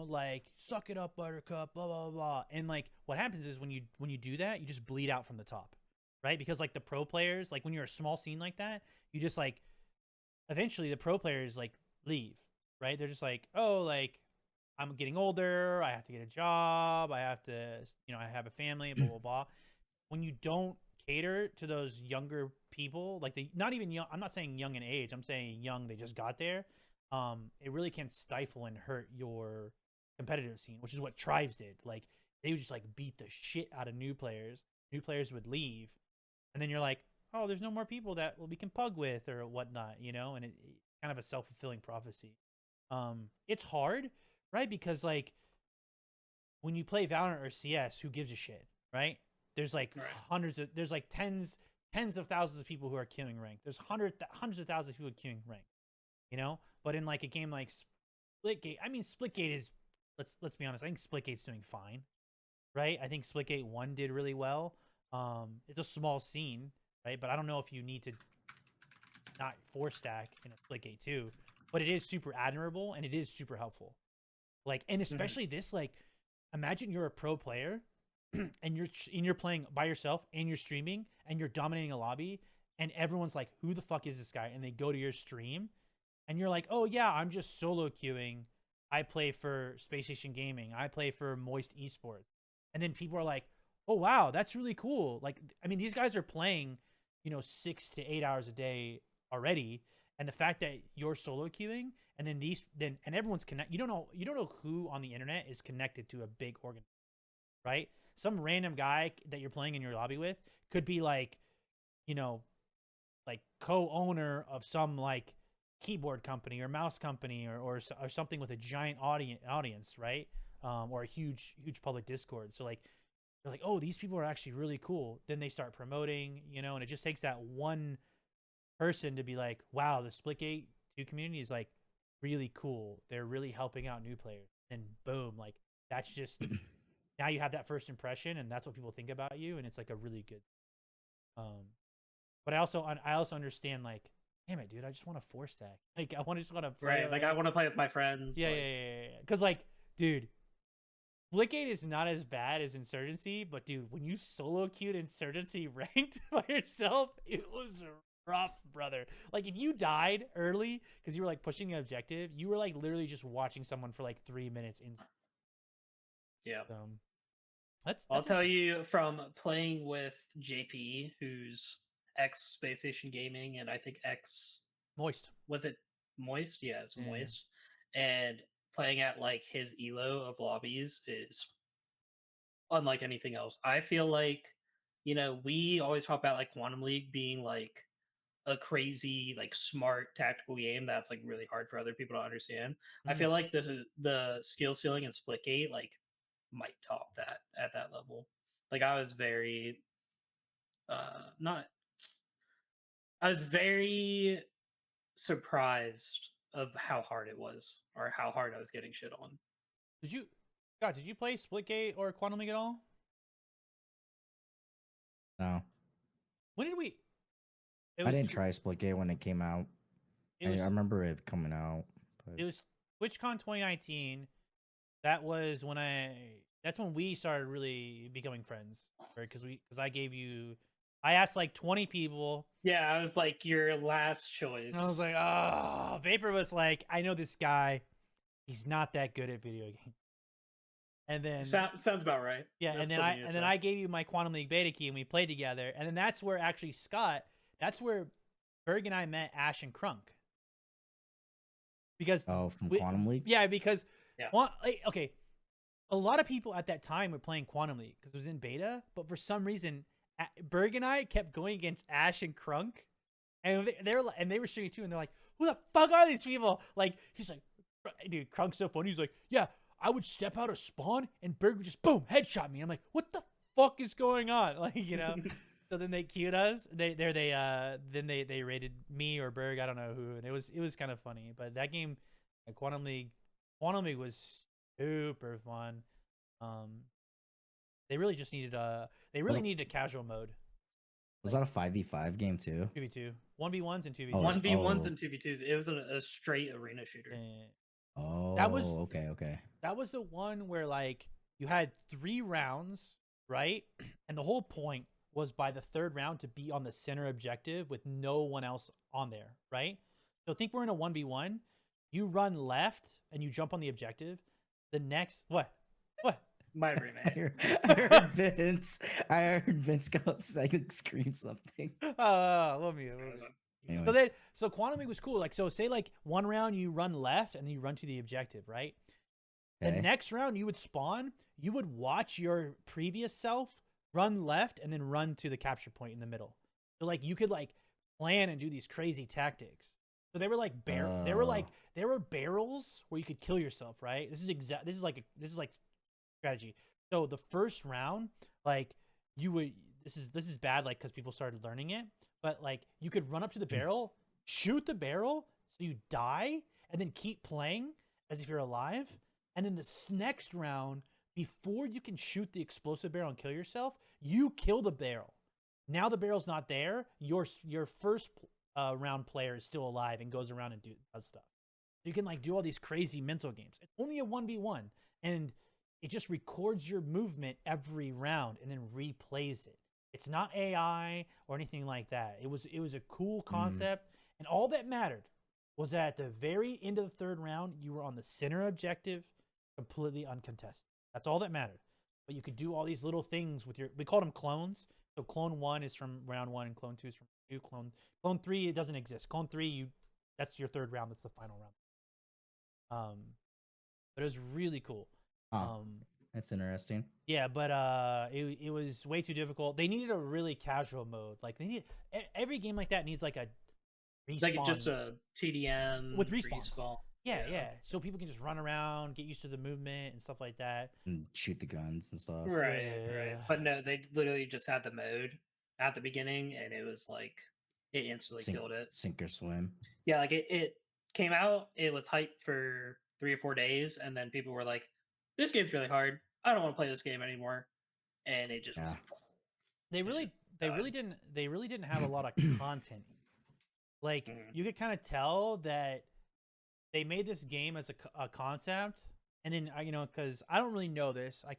Like suck it up, Buttercup. Blah blah blah. And like what happens is when you do that, you just bleed out from the top, right? Because like the pro players, like when you're a small scene like that, you just like eventually the pro players like leave, right? They're just like, oh, like I'm getting older. I have to get a job. I have to, I have a family. Blah blah blah. When you don't cater to those younger people, like not even young. I'm not saying young in age. I'm saying young. They just got there. It really can stifle and hurt your competitive scene, which is what Tribes did. Like they would just like beat the shit out of new players. New players would leave, and then you're like, oh, there's no more people that we can pug with or whatnot, and it kind of a self-fulfilling prophecy. It's hard, right? Because like when you play Valorant or CS, who gives a shit, right? There's like there's like tens of thousands of people who are queuing rank. There's hundreds of thousands of people queuing rank, But in like a game like Splitgate, I mean, Splitgate is, let's be honest, I think Splitgate's doing fine, right? I think Splitgate 1 did really well. It's a small scene, right? But I don't know if you need to not 4-stack in a Splitgate 2, but it is super admirable and it is super helpful. Like, and especially this, like, imagine you're a pro player and you're playing by yourself and you're streaming and you're dominating a lobby and everyone's like, who the fuck is this guy? And they go to your stream and you're like, oh yeah, I'm just solo queuing. I play for Space Station Gaming. I play for Moist Esports. And then people are like, oh wow, that's really cool. Like, I mean, these guys are playing, 6 to 8 hours a day already. And the fact that you're solo queuing and then and everyone's connected, you don't know who on the internet is connected to a big organization, right? Some random guy that you're playing in your lobby with could be like, like co-owner of some like keyboard company or mouse company or something with a giant audience, right? Or a huge public Discord. So like they're like, oh, these people are actually really cool. Then they start promoting, and it just takes that one person to be like, wow, the Splitgate 2 community is like really cool. They're really helping out new players. And boom, like that's just now you have that first impression, and that's what people think about you, and it's like a really good. But I also understand like, damn it, dude, I just want to 4-stack. Like I just want to play. Right, like I want to play with my friends. Yeah, like... yeah. Because like, dude, Splitgate is not as bad as Insurgency, but dude, when you solo queued Insurgency ranked by yourself, it was rough, brother. Like if you died early because you were like pushing an objective, you were like literally just watching someone for like 3 minutes in. Yeah. That's I'll tell you from playing with JP, who's ex Space Station Gaming, and I think ex Moist. Was it Moist? Yeah, it's Yeah. Moist. And playing at like his elo of lobbies is unlike anything else. I feel like, we always talk about like Quantum League being like a crazy, like smart tactical game that's like really hard for other people to understand. I feel like the skill ceiling in Splitgate like might top that at that level. Like I was very not I was very surprised of how hard it was or how hard I was getting shit on. Did you play Splitgate or Quantum League at all? No, When did we? I didn't try Splitgate when it came out. I remember it coming out. But... It was TwitchCon 2019. That's when we started really becoming friends, right? Because I asked like 20 people. Yeah, I was like your last choice. And I was like, oh, Vapor was like, I know this guy. He's not that good at video games. And then sounds about right. Yeah, That's and then I gave you my Quantum League beta key and we played together. And then that's where actually that's where Berg and I met Ash and Crunk. Because from Quantum League? Yeah, because okay, a lot of people at that time were playing Quantum League because it was in beta, but for some reason Berg and I kept going against Ash and Crunk, and they were streaming too, and they're like, "Who the fuck are these people?" Like he's like, "Dude, Crunk's so funny." He's like, "Yeah, I would step out of spawn and Berg would just boom headshot me." I'm like, "What the fuck is going on?" Like So then they queued us. Then they rated me or Berg, I don't know who, and it was kind of funny. But that game, Quantum League was super fun. They really just needed a casual mode. Was that a 5v5 game too? 2v2, 1v1s and 2v2s. 1v1s and 2v2s. It was a straight arena shooter. Oh, okay. That was the one where like you had 3 rounds, right? And the whole point was by the 3rd round to be on the center objective with no one else on there, right? So think we're in a 1v1. You run left and you jump on the objective. The next what? My roommate. I heard Vince go scream something. Let me. Anyways. So Quantum League was cool. Like, so say like one round you run left and then you run to the objective, right? Okay. The next round you would spawn. You would watch your previous self run left and then run to the capture point in the middle. So like you could like plan and do these crazy tactics. So they were like there were barrels where you could kill yourself, right? This is like strategy. So the first round, like you would this is bad, like because people started learning it, but like you could run up to the barrel, shoot the barrel, so you die, and then keep playing as if you're alive. And then this next round, before you can shoot the explosive barrel and kill yourself, you kill the barrel. Now the barrel's not there. Your first round player is still alive and goes around and does stuff. So you can like do all these crazy mental games. It's only a 1v1, and it just records your movement every round and then replays it. It's not AI or anything like that. It was a cool concept, and all that mattered was that at the very end of the 3rd round, you were on the center objective, completely uncontested. That's all that mattered. But you could do all these little things with we called them clones. So clone 1 is from round 1 and clone 2 is from 2. Clone 3, it doesn't exist. Clone 3, that's your 3rd round. That's the final round. But it was really cool. That's interesting. Yeah, but it was way too difficult. They needed a really casual mode. Like they need every game like that needs like a respawn. Like just a TDM with respawns. Respawn. Yeah. So people can just run around, get used to the movement and stuff like that. And shoot the guns and stuff. Right. But no, they literally just had the mode at the beginning, and it was like it instantly killed it. Sink or swim. Yeah, like it came out, it was hyped for 3 or 4 days, and then people were like, "This game's really hard. I don't want to play this game anymore." And it just they really didn't have a lot of content. Like you could kind of tell that they made this game as a concept, and then because I don't really know this, I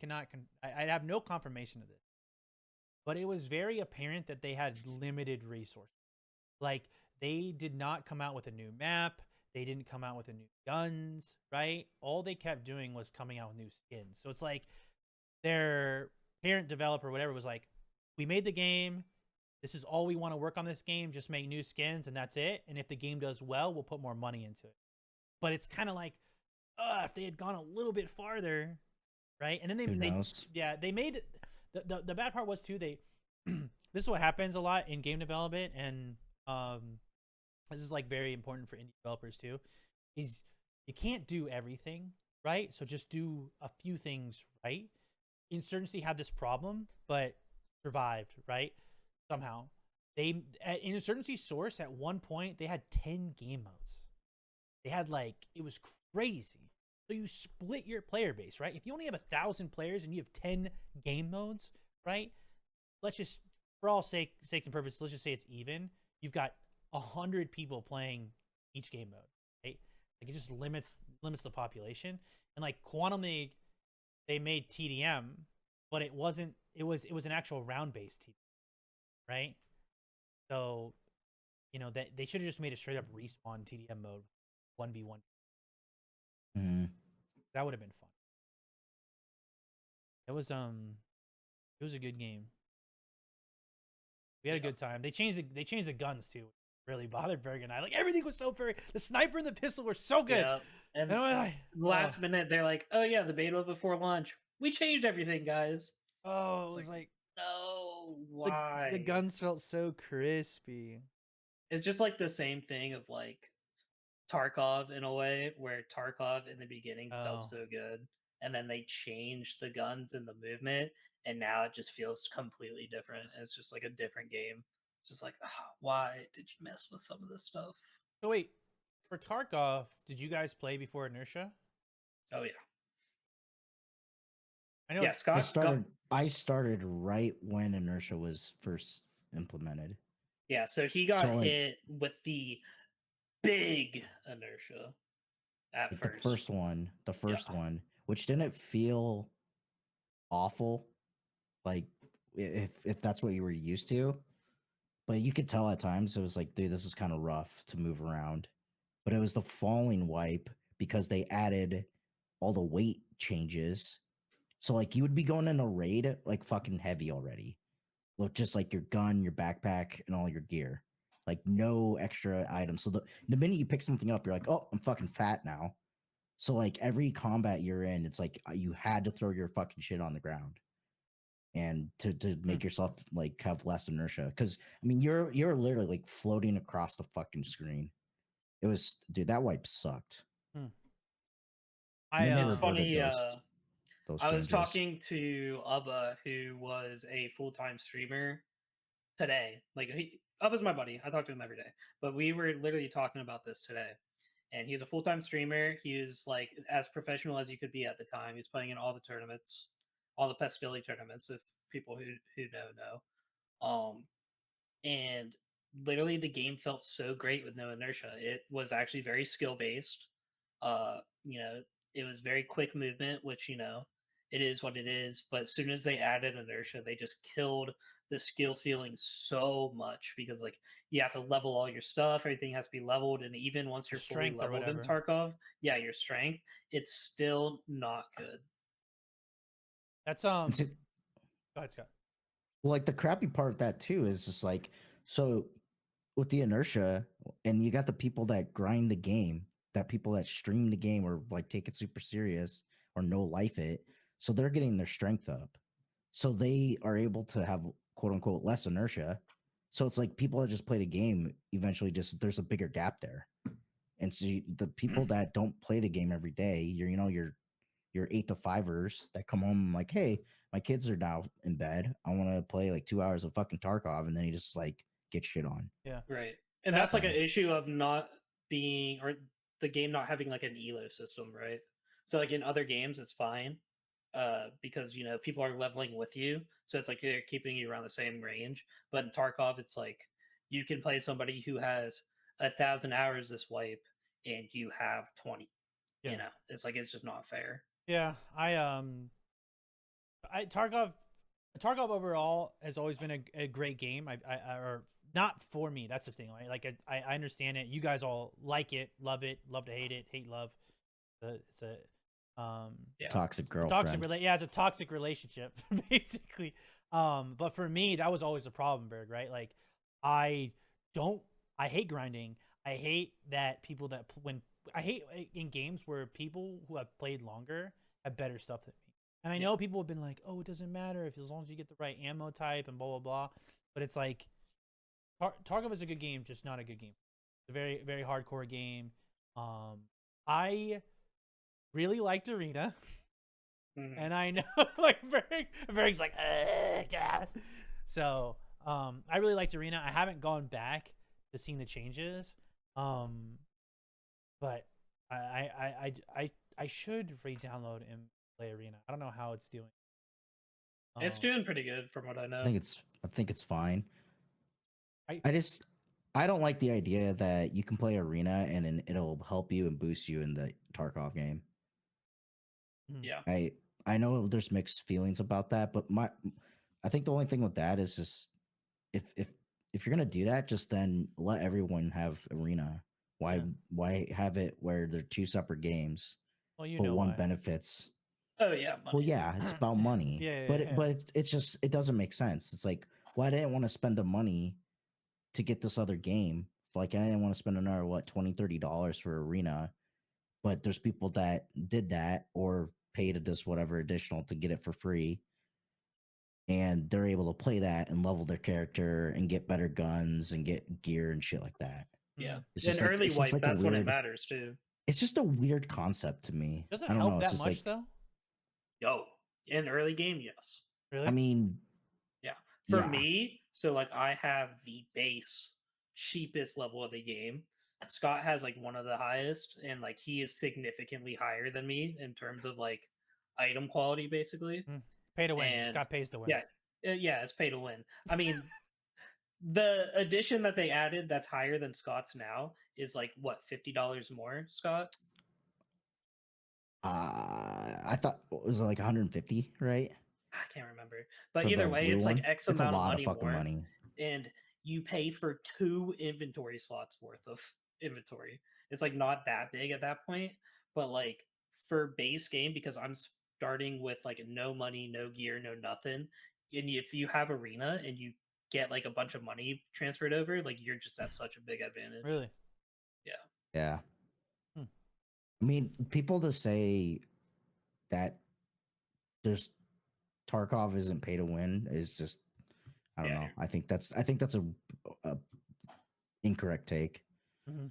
have no confirmation of this, but it was very apparent that they had limited resources. Like they did not come out with a new map, they didn't come out with a new guns, right? All they kept doing was coming out with new skins. So it's like their parent developer, whatever, was like, "We made the game. This is all we want to work on this game. Just make new skins, and that's it. And if the game does well, we'll put more money into it." But it's kind of like, if they had gone a little bit farther, right? And then they made the bad part was too, this is what happens a lot in game development, and this is like very important for indie developers too, is you can't do everything, right? So just do a few things right. Insurgency had this problem, but survived, right? Somehow. They at Insurgency Source at one point they had 10 game modes. They had like it was crazy. So you split your player base, right? If you only have 1,000 players and you have 10 game modes, right? Let's just, for all sakes and purposes, let's just say it's even. You've got 100 people playing each game mode, right? Like it just limits the population. And like Quantum League, they made TDM, but it wasn't. It was an actual round based TDM, right? So, that they should have just made a straight up respawn TDM mode, 1v1. That would have been fun. It was a good game. We had a good time. They changed the guns too. Really bothered Berg and I. Like everything was so furry. The sniper and the pistol were so good. Yeah. And last minute they're like, "Oh yeah, the beta before launch. We changed everything, guys." Oh, it was like no, why? The guns felt so crispy. It's just like the same thing of like Tarkov in a way, where Tarkov in the beginning felt so good, and then they changed the guns and the movement, and now it just feels completely different. It's just like a different game. It's just like, why did you mess with some of this stuff? So wait, for Tarkov, did you guys play before Inertia? Oh yeah. I know. Yeah, Scott. I started right when Inertia was first implemented. Yeah, so he got hit with the big Inertia at first. The first one, which didn't feel awful, like if that's what you were used to, but you could tell at times it was like, dude, this is kind of rough to move around. But it was the falling wipe because they added all the weight changes. So like you would be going in a raid like fucking heavy already. Look, just like your gun, your backpack, and all your gear. Like no extra items. So the minute you pick something up, you're like, oh, I'm fucking fat now. So like every combat you're in, it's like you had to throw your fucking shit on the ground, and to make yourself like have less inertia. Because I mean, you're literally like floating across the fucking screen. It was, dude, that wipe sucked. It's funny. Those I was talking to Ubba, who was a full-time streamer today. Like Ubba's my buddy. I talk to him every day. But we were literally talking about this today. And he was a full-time streamer. He was like as professional as you could be at the time. He was playing in all the tournaments, all the Pescilly tournaments, if people who know. And literally the game felt so great with no inertia. It was actually very skill-based. It was very quick movement, which it is what it is. But as soon as they added inertia, they just killed the skill ceiling so much, because like you have to level all your stuff, everything has to be leveled, and even once you're fully leveled in Tarkov, your strength, it's still not good. That's Go ahead, Scott. Well, like the crappy part of that too is just like, so with the inertia, and you got the people that grind the game, that people that stream the game or like take it super serious or no life it, so they're getting their strength up, so they are able to have quote unquote less inertia. So it's like people that just play the game eventually just there's a bigger gap there, and so the people that don't play the game every day, your 8 to 5ers that come home like, hey, my kids are now in bed, I want to play like 2 hours of fucking Tarkov, and then he just like get shit on. Yeah, right. And that's like an issue of not being, or the game not having like an elo system, right? So like in other games it's fine, because people are leveling with you, so it's like they're keeping you around the same range. But in Tarkov, it's like you can play somebody who has 1,000 hours this wipe and you have 20. It's like, it's just not fair. Yeah, Tarkov overall has always been a great game. Or not for me. That's the thing. Right? Like I understand it. You guys all like it, love to hate it, hate love. It's a toxic girlfriend. It's a toxic relationship basically. But for me, that was always the problem, Berg. Right? Like I hate grinding. I hate that people that I hate in games where people who have played longer have better stuff than me. And I know people have been like, oh, it doesn't matter as long as you get the right ammo type and blah, blah, blah. But it's like, Tarkov is a good game, just not a good game. It's a very, very hardcore game. I really liked Arena. Mhm. And I know, like, Berg's like, God. So, I really liked Arena. I haven't gone back to seeing the changes, but I should re-download and play Arena. I don't know how it's doing. It's doing pretty good from what I I know. think it's fine. I- I don't like the idea that you can play Arena and then it'll help you and boost you in the Tarkov game. Yeah. I know there's mixed feelings about that, but I think the only thing with that is just if you're gonna do that, just then let everyone have Arena. Yeah. Why have it where they're two separate games, Well, you but know one why. benefits? Oh yeah, money. Well, yeah, it's about money. Yeah, but yeah. but it's just it doesn't make sense. It's like, well, I didn't want to spend the money to get this other game. Like I didn't want to spend another what $20-$30 for Arena, but there's people that did that or paid this whatever additional to get it for free, and they're able to play that and level their character and get better guns and get gear and shit like that. Yeah. It's In just like early it seems wipe, like that's a when it weird. matters too. It's just a weird concept to me. Does it I don't help know. It's that just much like though? Yo, in early game, yes. Really? I mean, Yeah. For yeah. me, so like I have the base cheapest level of the game. Scott has like one of the highest, and like he is significantly higher than me in terms of like item quality, basically. Pay to win. And Scott pays to win. yeah, yeah, it's pay to win. I mean, the addition that they added that's higher than Scott's now is like what, $50 more, Scott? I thought it was like 150, right? I can't remember, but For either the way, blue it's like one? X It's a amount of lot of money fucking more, money. and you pay for 2 inventory slots worth of inventory. It's like not that big at that point, but like for base game, because I'm starting with like no money, no gear, no nothing, and if you have Arena and you get like a bunch of money transferred over, like you're just at such a big advantage. Really? Yeah. Hmm. I mean, people to say that there's Tarkov isn't pay to win is just I don't Yeah, know. I think that's a incorrect take. Mm-hmm.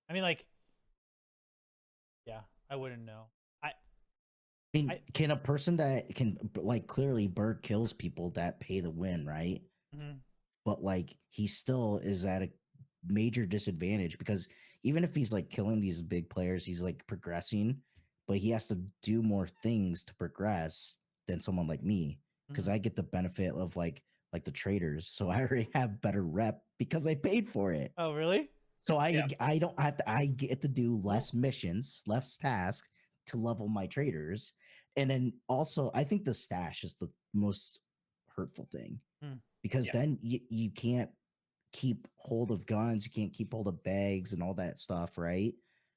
I mean, like, yeah, I wouldn't know. I mean, can a person that can like clearly Berg kills people that pay the win, right? Mm-hmm. But like he still is at a major disadvantage because even if he's like killing these big players, he's like progressing, but he has to do more things to progress than someone like me because I get the benefit of like the traders, so I already have better rep because I paid for it. Oh, really? So I don't have to. I get to do less missions, less tasks to level my traders, and then also I think the stash is the most hurtful thing because then you can't keep hold of guns, you can't keep hold of bags and all that stuff, right?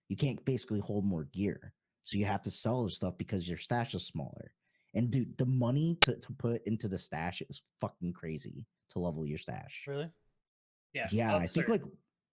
You can't basically hold more gear, so you have to sell the stuff because your stash is smaller. And dude, the money to put into the stash is fucking crazy to level your stash. Really? Yeah, I think like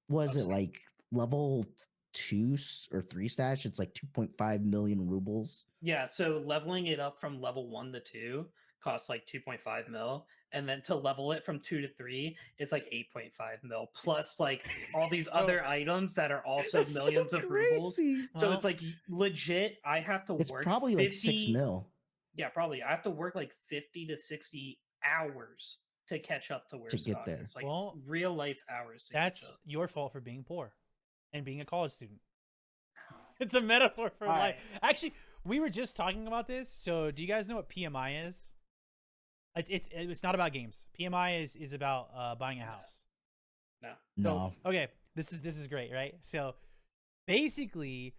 was absurd. it like level 2 or 3 stash? It's like 2.5 million rubles. Yeah, so leveling it up from level 1 to 2 costs like 2.5 mil, and then to level it from 2 to 3, it's like 8.5 mil plus like all these other items that are also That's millions so of rubles. crazy. So it's like legit. I have to It's work probably 50, like 6 mil. Yeah, probably. I have to work like 50 to 60 hours to catch up to where To get Scott there. is. Like Well, real life hours to That's catch up. your fault for being poor and being a college student. It's a metaphor for life. Actually, we were just talking about this. So, do you guys know what PMI is? It's not about games. PMI is about buying a house. No. No. So, okay, this is great, right? So, basically,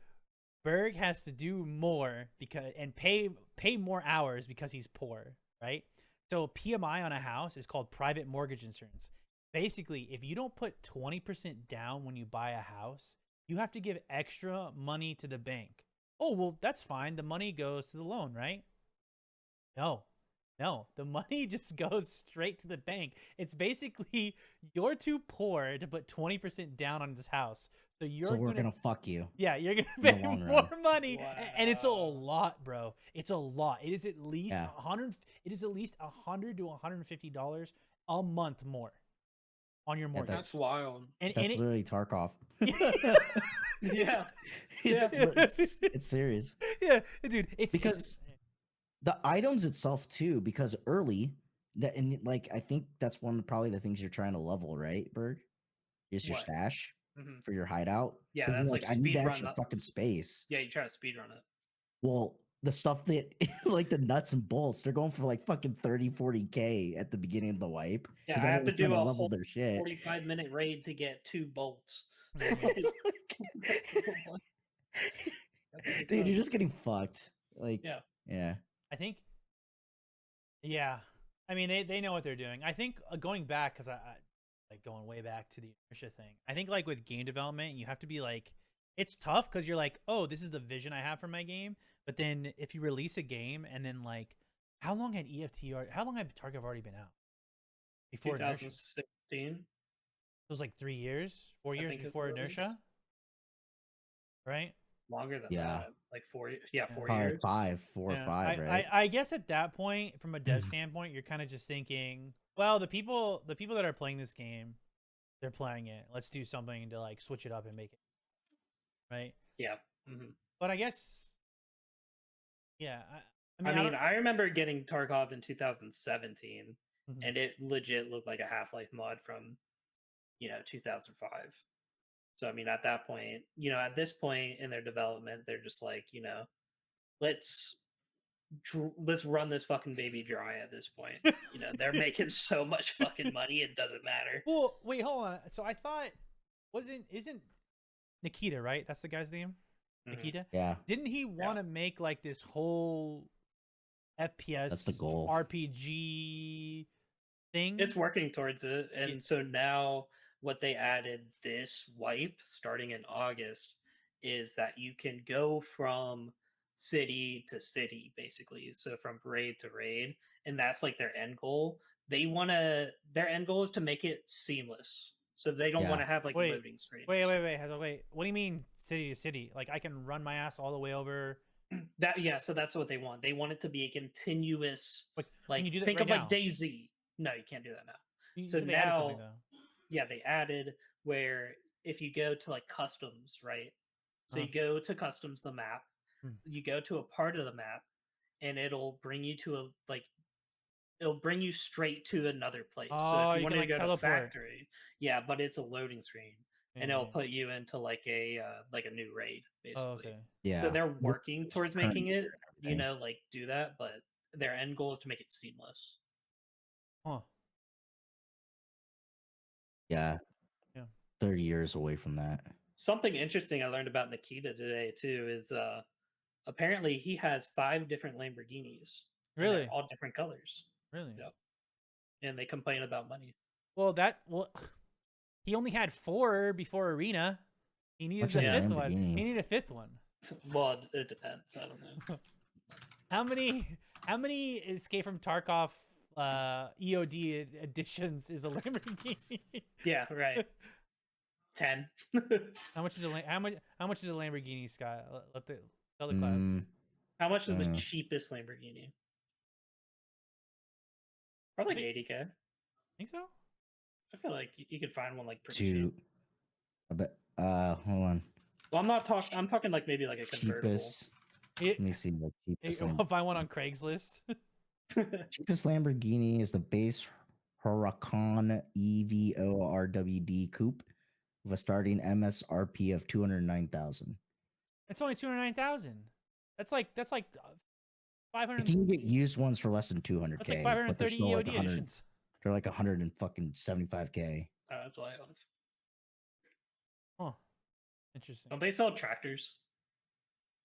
Berg has to do more because and pay more hours because he's poor, right? So PMI on a house is called private mortgage insurance. Basically, if you don't put 20% down when you buy a house, you have to give extra money to the bank. Oh, well, that's fine. The money goes to the loan, right? No. The money just goes straight to the bank. It's basically you're too poor to put 20% down on this house. So we're gonna fuck you. Yeah, you're gonna in the pay long more run. money, and it's a Wow. lot, bro. It's a lot. It is at least Yeah. 100. It is at least $100 to $150 a month more on your mortgage. That's wild. and That's it, literally Tarkov. Yeah. It's serious. yeah, dude, it's Because the items itself too, because early and like I think that's one of probably the things you're trying to level, right, Berg? Is your What? stash Mhm. for your hideout. Yeah, 'Cause you're that's like like I need speed run extra up. fucking space. Yeah, you try to speed run it. Well, the stuff that like the nuts and bolts, they're going for like fucking 30-40K at the beginning of the wipe. Yeah, Because I have to everyone's trying do to a level whole their shit. 45-minute raid to get 2 bolts. Dude, you're just getting fucked. Like, Yeah. yeah. I think, yeah. I mean, they know what they're doing. I think going back, because I like going way back to the inertia thing. I think like with game development, you have to be like, it's tough because you're like, oh, this is the vision I have for my game. But then if you release a game and then like, how long had how long had Tarkov already been out? Before Inertia? 2016. It was like 3 years, 4 years think it before was. Inertia, right? Longer than Yeah. that. Like 4 years. Yeah, 4 Probably years. 4 or Yeah, 5, right? I guess at that point, from a dev standpoint, you're kind of just thinking, well, the people that are playing this game, they're playing it. Let's do something to like switch it up and make it right. Yeah. Mhm. But I guess, yeah. I don't- mean, I remember getting Tarkov in 2017, Mhm. and it legit looked like a Half-Life mod from, 2005. So I mean, at that point, at this point in their development, they're just like, let's let's run this fucking baby dry. At this point, they're making so much fucking money, it doesn't matter. Well, wait, hold on. So I thought, isn't Nikita right? That's the guy's name, Mhm. Nikita. Yeah. Didn't he want to make like this whole FPS That's the goal. RPG thing? It's working towards it. And so now what they added this wipe starting in August is that you can go from city to city basically. So from raid to raid, and that's like their end goal. Their end goal is to make it seamless. So they don't want to Yeah. have like Wait, loading screens. Wait. What do you mean city to city? Like I can run my ass all the way over. So that's what they want. They want it to be a continuous But like can you do that think right of now? like DayZ. No, you can't do that now. You So said they added something, now though. yeah, they added where if you go to like customs, right? So you go to customs the map, you go to a part of the map, and it'll bring you to it'll bring you straight to another place. So Oh, if you you can, wanted like, to go teleport. to factory, yeah, but it's a loading screen. And it'll Yeah. put you into like a new raid, basically. Oh, okay. Yeah. So they're working towards current making it, everything. like do that, but their end goal is to make it seamless. Huh. Yeah. Yeah. 30 years away from that. Something interesting I learned about Nikita today too is apparently he has 5 different Lamborghinis. And Really? they're all different colors. Really? Yep. And they complain about money. Well, he only had 4 before Arena. He needed Much the is a 5th one. Lamborghini? He needed a 5th one. Well, it depends. I don't know. How many Escape from Tarkov EOD editions is a Lamborghini? Yeah, right. 10. How much is a Lamborghini, Scott? Tell the class. How much is the cheapest Lamborghini? Probably like 80K. Think so? I feel like you could find one like pretty cheap. I bet. Hold on. Well, I'm talking like maybe like a convertible. Cheapest. Let me see the cheapest. I'll find one on Craigslist. Cheapest Lamborghini is the base Huracan EVO-RWD coupe with a starting MSRP of 209,000. It's only 209,000. That's like 500. You can get used ones for less than 200K. That's like but they're 530 still like EOD 100. editions. They're like 175K. That's why I have. Huh. Interesting. Don't they sell tractors?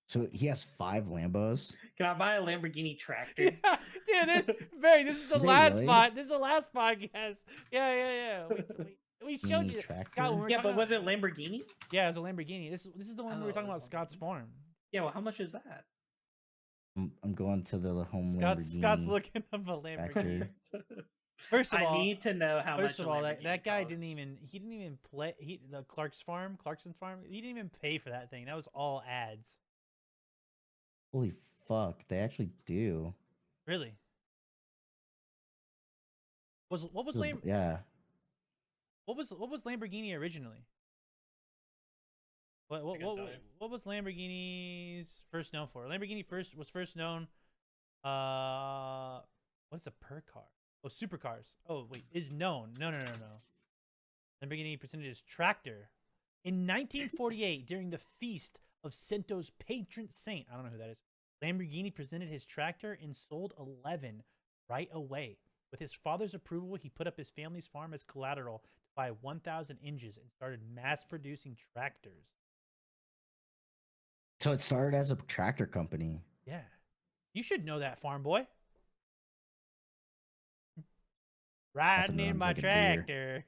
So he has 5 Lambos. Can I buy a Lamborghini tractor? Yeah, dude, Barry, this is the Did they last really? spot. This is the last podcast. Yeah. We showed you Tractor? Scott. When we were Yeah, talking but was about, it Lamborghini? Yeah, it was a Lamborghini. This is the one we Oh, were talking it about. was Scott's Lamborghini. farm. Yeah, well, how much is that? I'm going to the home Scott's Lamborghini. looking up a Lamborghini. Tractor. First of all, I need to know how much. First of all, that guy costs. didn't even play the Clarkson's farm. He didn't even pay for that thing. That was all ads. Holy fuck! They actually do. Really? What was Lamb? Yeah. What was Lamborghini originally? What I can tell you. what was Lamborghini's first known for? Lamborghini was first known. What's a per car? Oh, supercars. Oh wait, is known. No. Lamborghini presented his tractor in 1948 during the feast of Santo's patron saint. I don't know who that is. Lamborghini presented his tractor and sold 11 right away. With his father's approval, he put up his family's farm as collateral to buy 1,000 engines and started mass producing tractors. So it started as a tractor company. Yeah. You should know that, farm boy. Riding in runs my like a deer. tractor.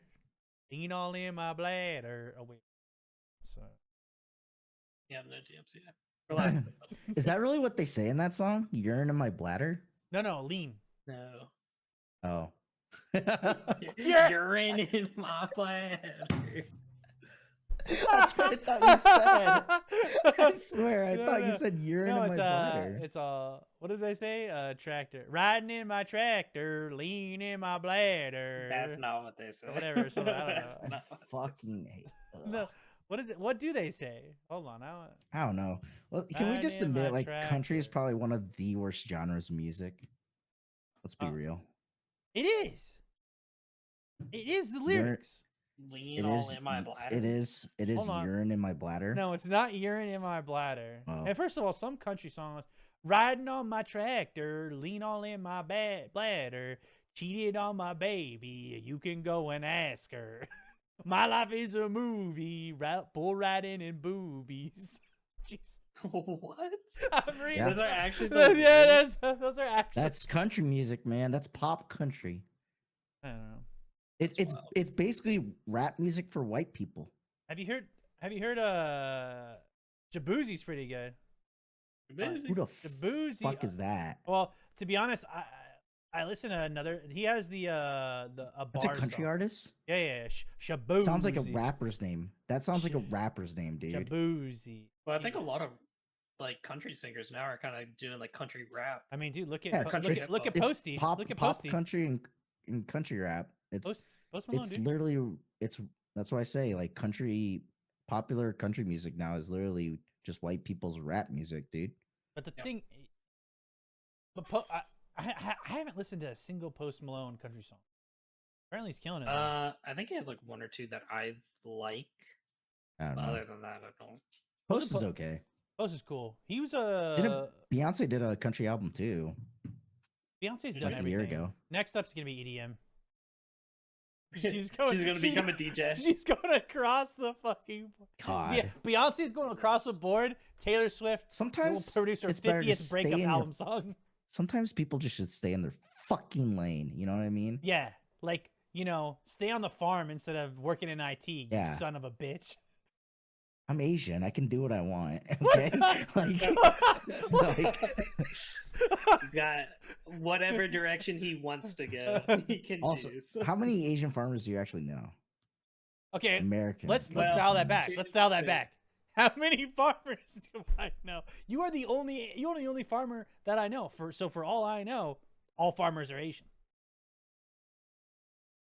Lean all in my bladder. Oh, wait. So, Yeah, no DMC. Relax. Is that really what they say in that song? Urine in my bladder? no, lean. No. Oh. Urine in my bladder. That's what I thought you said. I swear, I thought you said urine No, in my it's bladder. it's what does they say? Tractor. Riding in my tractor, lean in my bladder. That's not what they say. Or whatever, something, I don't That's know. not I what fucking hate. No, what is it? What do they say? Hold on, I don't know. Well, can we Riding just in my admit, like, country is tractor. probably one of the worst genres of music? Let's be real. It is. It is the lyrics. Lean It all is. in my bladder. It is. It is Hold on. urine in my bladder. No, it's not urine in my bladder. Oh. And first of all, some country songs, riding on my tractor, lean all in my bladder, cheated on my baby, you can go and ask her. My life is a movie, bull riding and boobies. Jeez. What? I'm reading. Yeah. Those are actually the Yeah, lyrics? those are actually. That's country music, man. That's pop country. I don't know. It's basically rap music for white people. Have you heard Jaboozy's pretty good. Boozy. Who the Jaboozy. fuck is that? Well, to be honest, I listen to another. He has a That's a bar country song. artist. Yeah. Shaboozy. Sounds like a rapper's name. That sounds like a rapper's name, dude. Jaboozy. Well, I think a lot of like country singers now are kind of doing like country rap. I mean, dude, look at Yeah, it's, look at it's Posty. pop, Look at pop Posty. country and country rap. Post Malone, It's dude. literally that's why I say like popular country music now is literally just white people's rap music, dude. But the Yeah. thing, but I haven't listened to a single Post Malone country song. Apparently, he's killing it. I think he has like one or two that I like. I don't know. Other than that, I don't. Post is okay. Post is cool. He was Beyonce did a country album too. Beyonce's done like a everything. year ago. Next up is gonna be EDM. She's gonna become a DJ. She's going across the fucking. God. Yeah, Beyonce's going across the board. Taylor Swift Sometimes will produce her it's better to 50th breakup stay in album song. Sometimes people just should stay in their fucking lane. You know what I mean? Yeah, like stay on the farm instead of working in IT. You Yeah. son of a bitch. I'm Asian. I can do what I want. What? Okay. like, He's got whatever direction he wants to go. He can also, choose. how many Asian farmers do you actually know? Okay, American. let's Well, dial that back. here's Let's dial that the- back. How many farmers do I know? You're the only farmer that I know. For all I know, all farmers are Asian.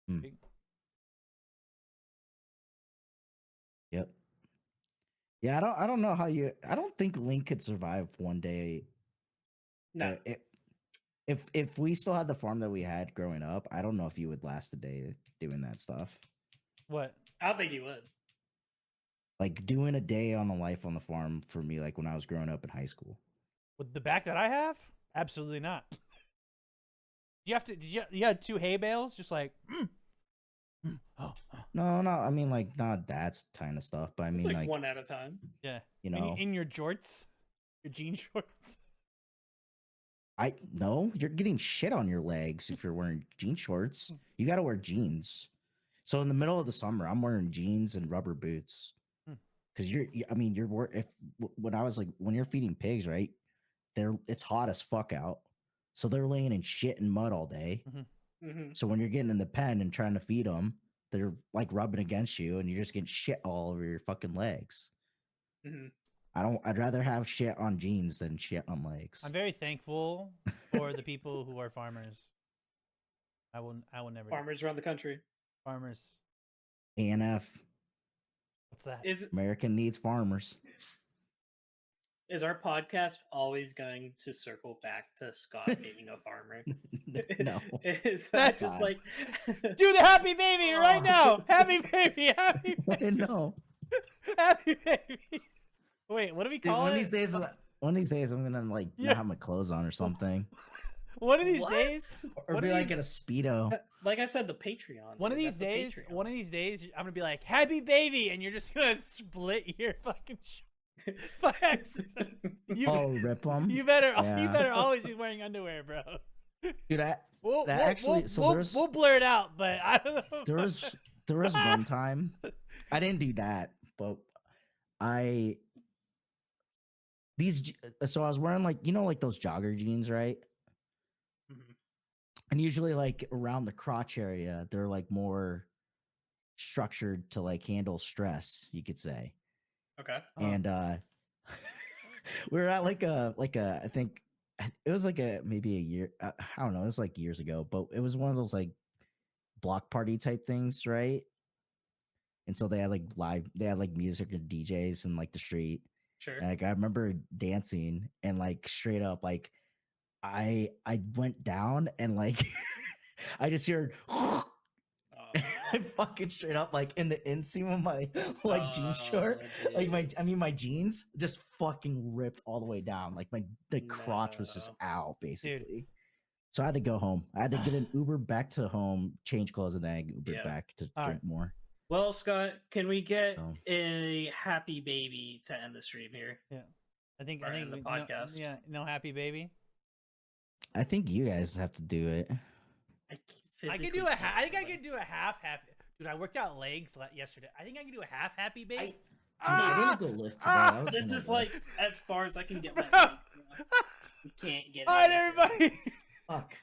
Hmm. Yep. Yeah, I don't know how I don't think Link could survive one day. No, If we still had the farm that we had growing up, I don't know if you would last a day doing that stuff. What? I don't think he would. Like doing a day on a life on the farm for me, like when I was growing up in high school. With the back that I have? Absolutely not. Did you had 2 hay bales? Just like, oh, No, I mean like not that kind of stuff, but I It's mean like like one at a time. yeah. you know, In your jorts, your jean shorts. you're getting shit on your legs if you're wearing jean shorts. You got to wear jeans. So in the middle of the summer, I'm wearing jeans and rubber boots. Because when you're feeding pigs, right? It's hot as fuck out. So they're laying in shit and mud all day. Mm-hmm. So when you're getting in the pen and trying to feed them, they're like rubbing against you and you're just getting shit all over your fucking legs. Mm-hmm. I'd rather have shit on jeans than shit on legs. I'm very thankful for the people who are farmers. I will never Farmers around the country. farmers. ANF. What's that? American needs farmers. Is our podcast always going to circle back to Scott being a farmer? No. Is that just God. like Do the happy baby right now. Happy baby. Happy I baby. know. Happy baby. Wait, what do we Dude, call one it? of these days, I'm gonna like Yeah. not have my clothes on or something, One of these What? days. or one be of like these- in a speedo. like I said, the Patreon. One of dude, these that's the days, Patreon. one of these days, I'm gonna be like, "Happy baby," and you're just gonna split your fucking shirt by accident. You, Oh, rip them, you better Yeah. always be wearing underwear, bro. dude. We'll, That we'll, actually- we'll, so we'll, there's- we'll blur it out, but I don't know. There was one time I didn't do that, but so I was wearing like like those jogger jeans, right? Mhm. And usually like around the crotch area, they're like more structured to like handle stress, you could say. Okay. And we were at like a I think it was like maybe a year, I don't know, it was like years ago, but it was one of those like block party type things, right? And so they had like music and DJs in like the street. Sure. And, like I remember dancing and like straight up like I went down and like I just heard I fucking straight up like in the inseam of my like jean short, like my jeans just fucking ripped all the way down, like the crotch was just No. out basically. So I had to go home. I had to get an Uber back to home, change clothes, and then Uber Yeah. back to All drink right. more. Well, Scott, can we get So- a happy baby to end the stream here? I think Or end the we- podcast. no happy baby. I think you guys have to do it. I could do I think I could do a half happy. Dude, I worked out legs yesterday. I think I can do a half happy baby. Dude, I didn't go lift today. I was This gonna is lift. like as far as I can get my. Bro. We can't get. All right, anything. everybody. Fuck.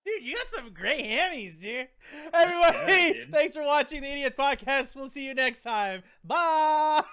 Dude, you got some great hammies, dude. Everybody, dude. thanks for watching the Idiot Podcast. We'll see you next time. Bye.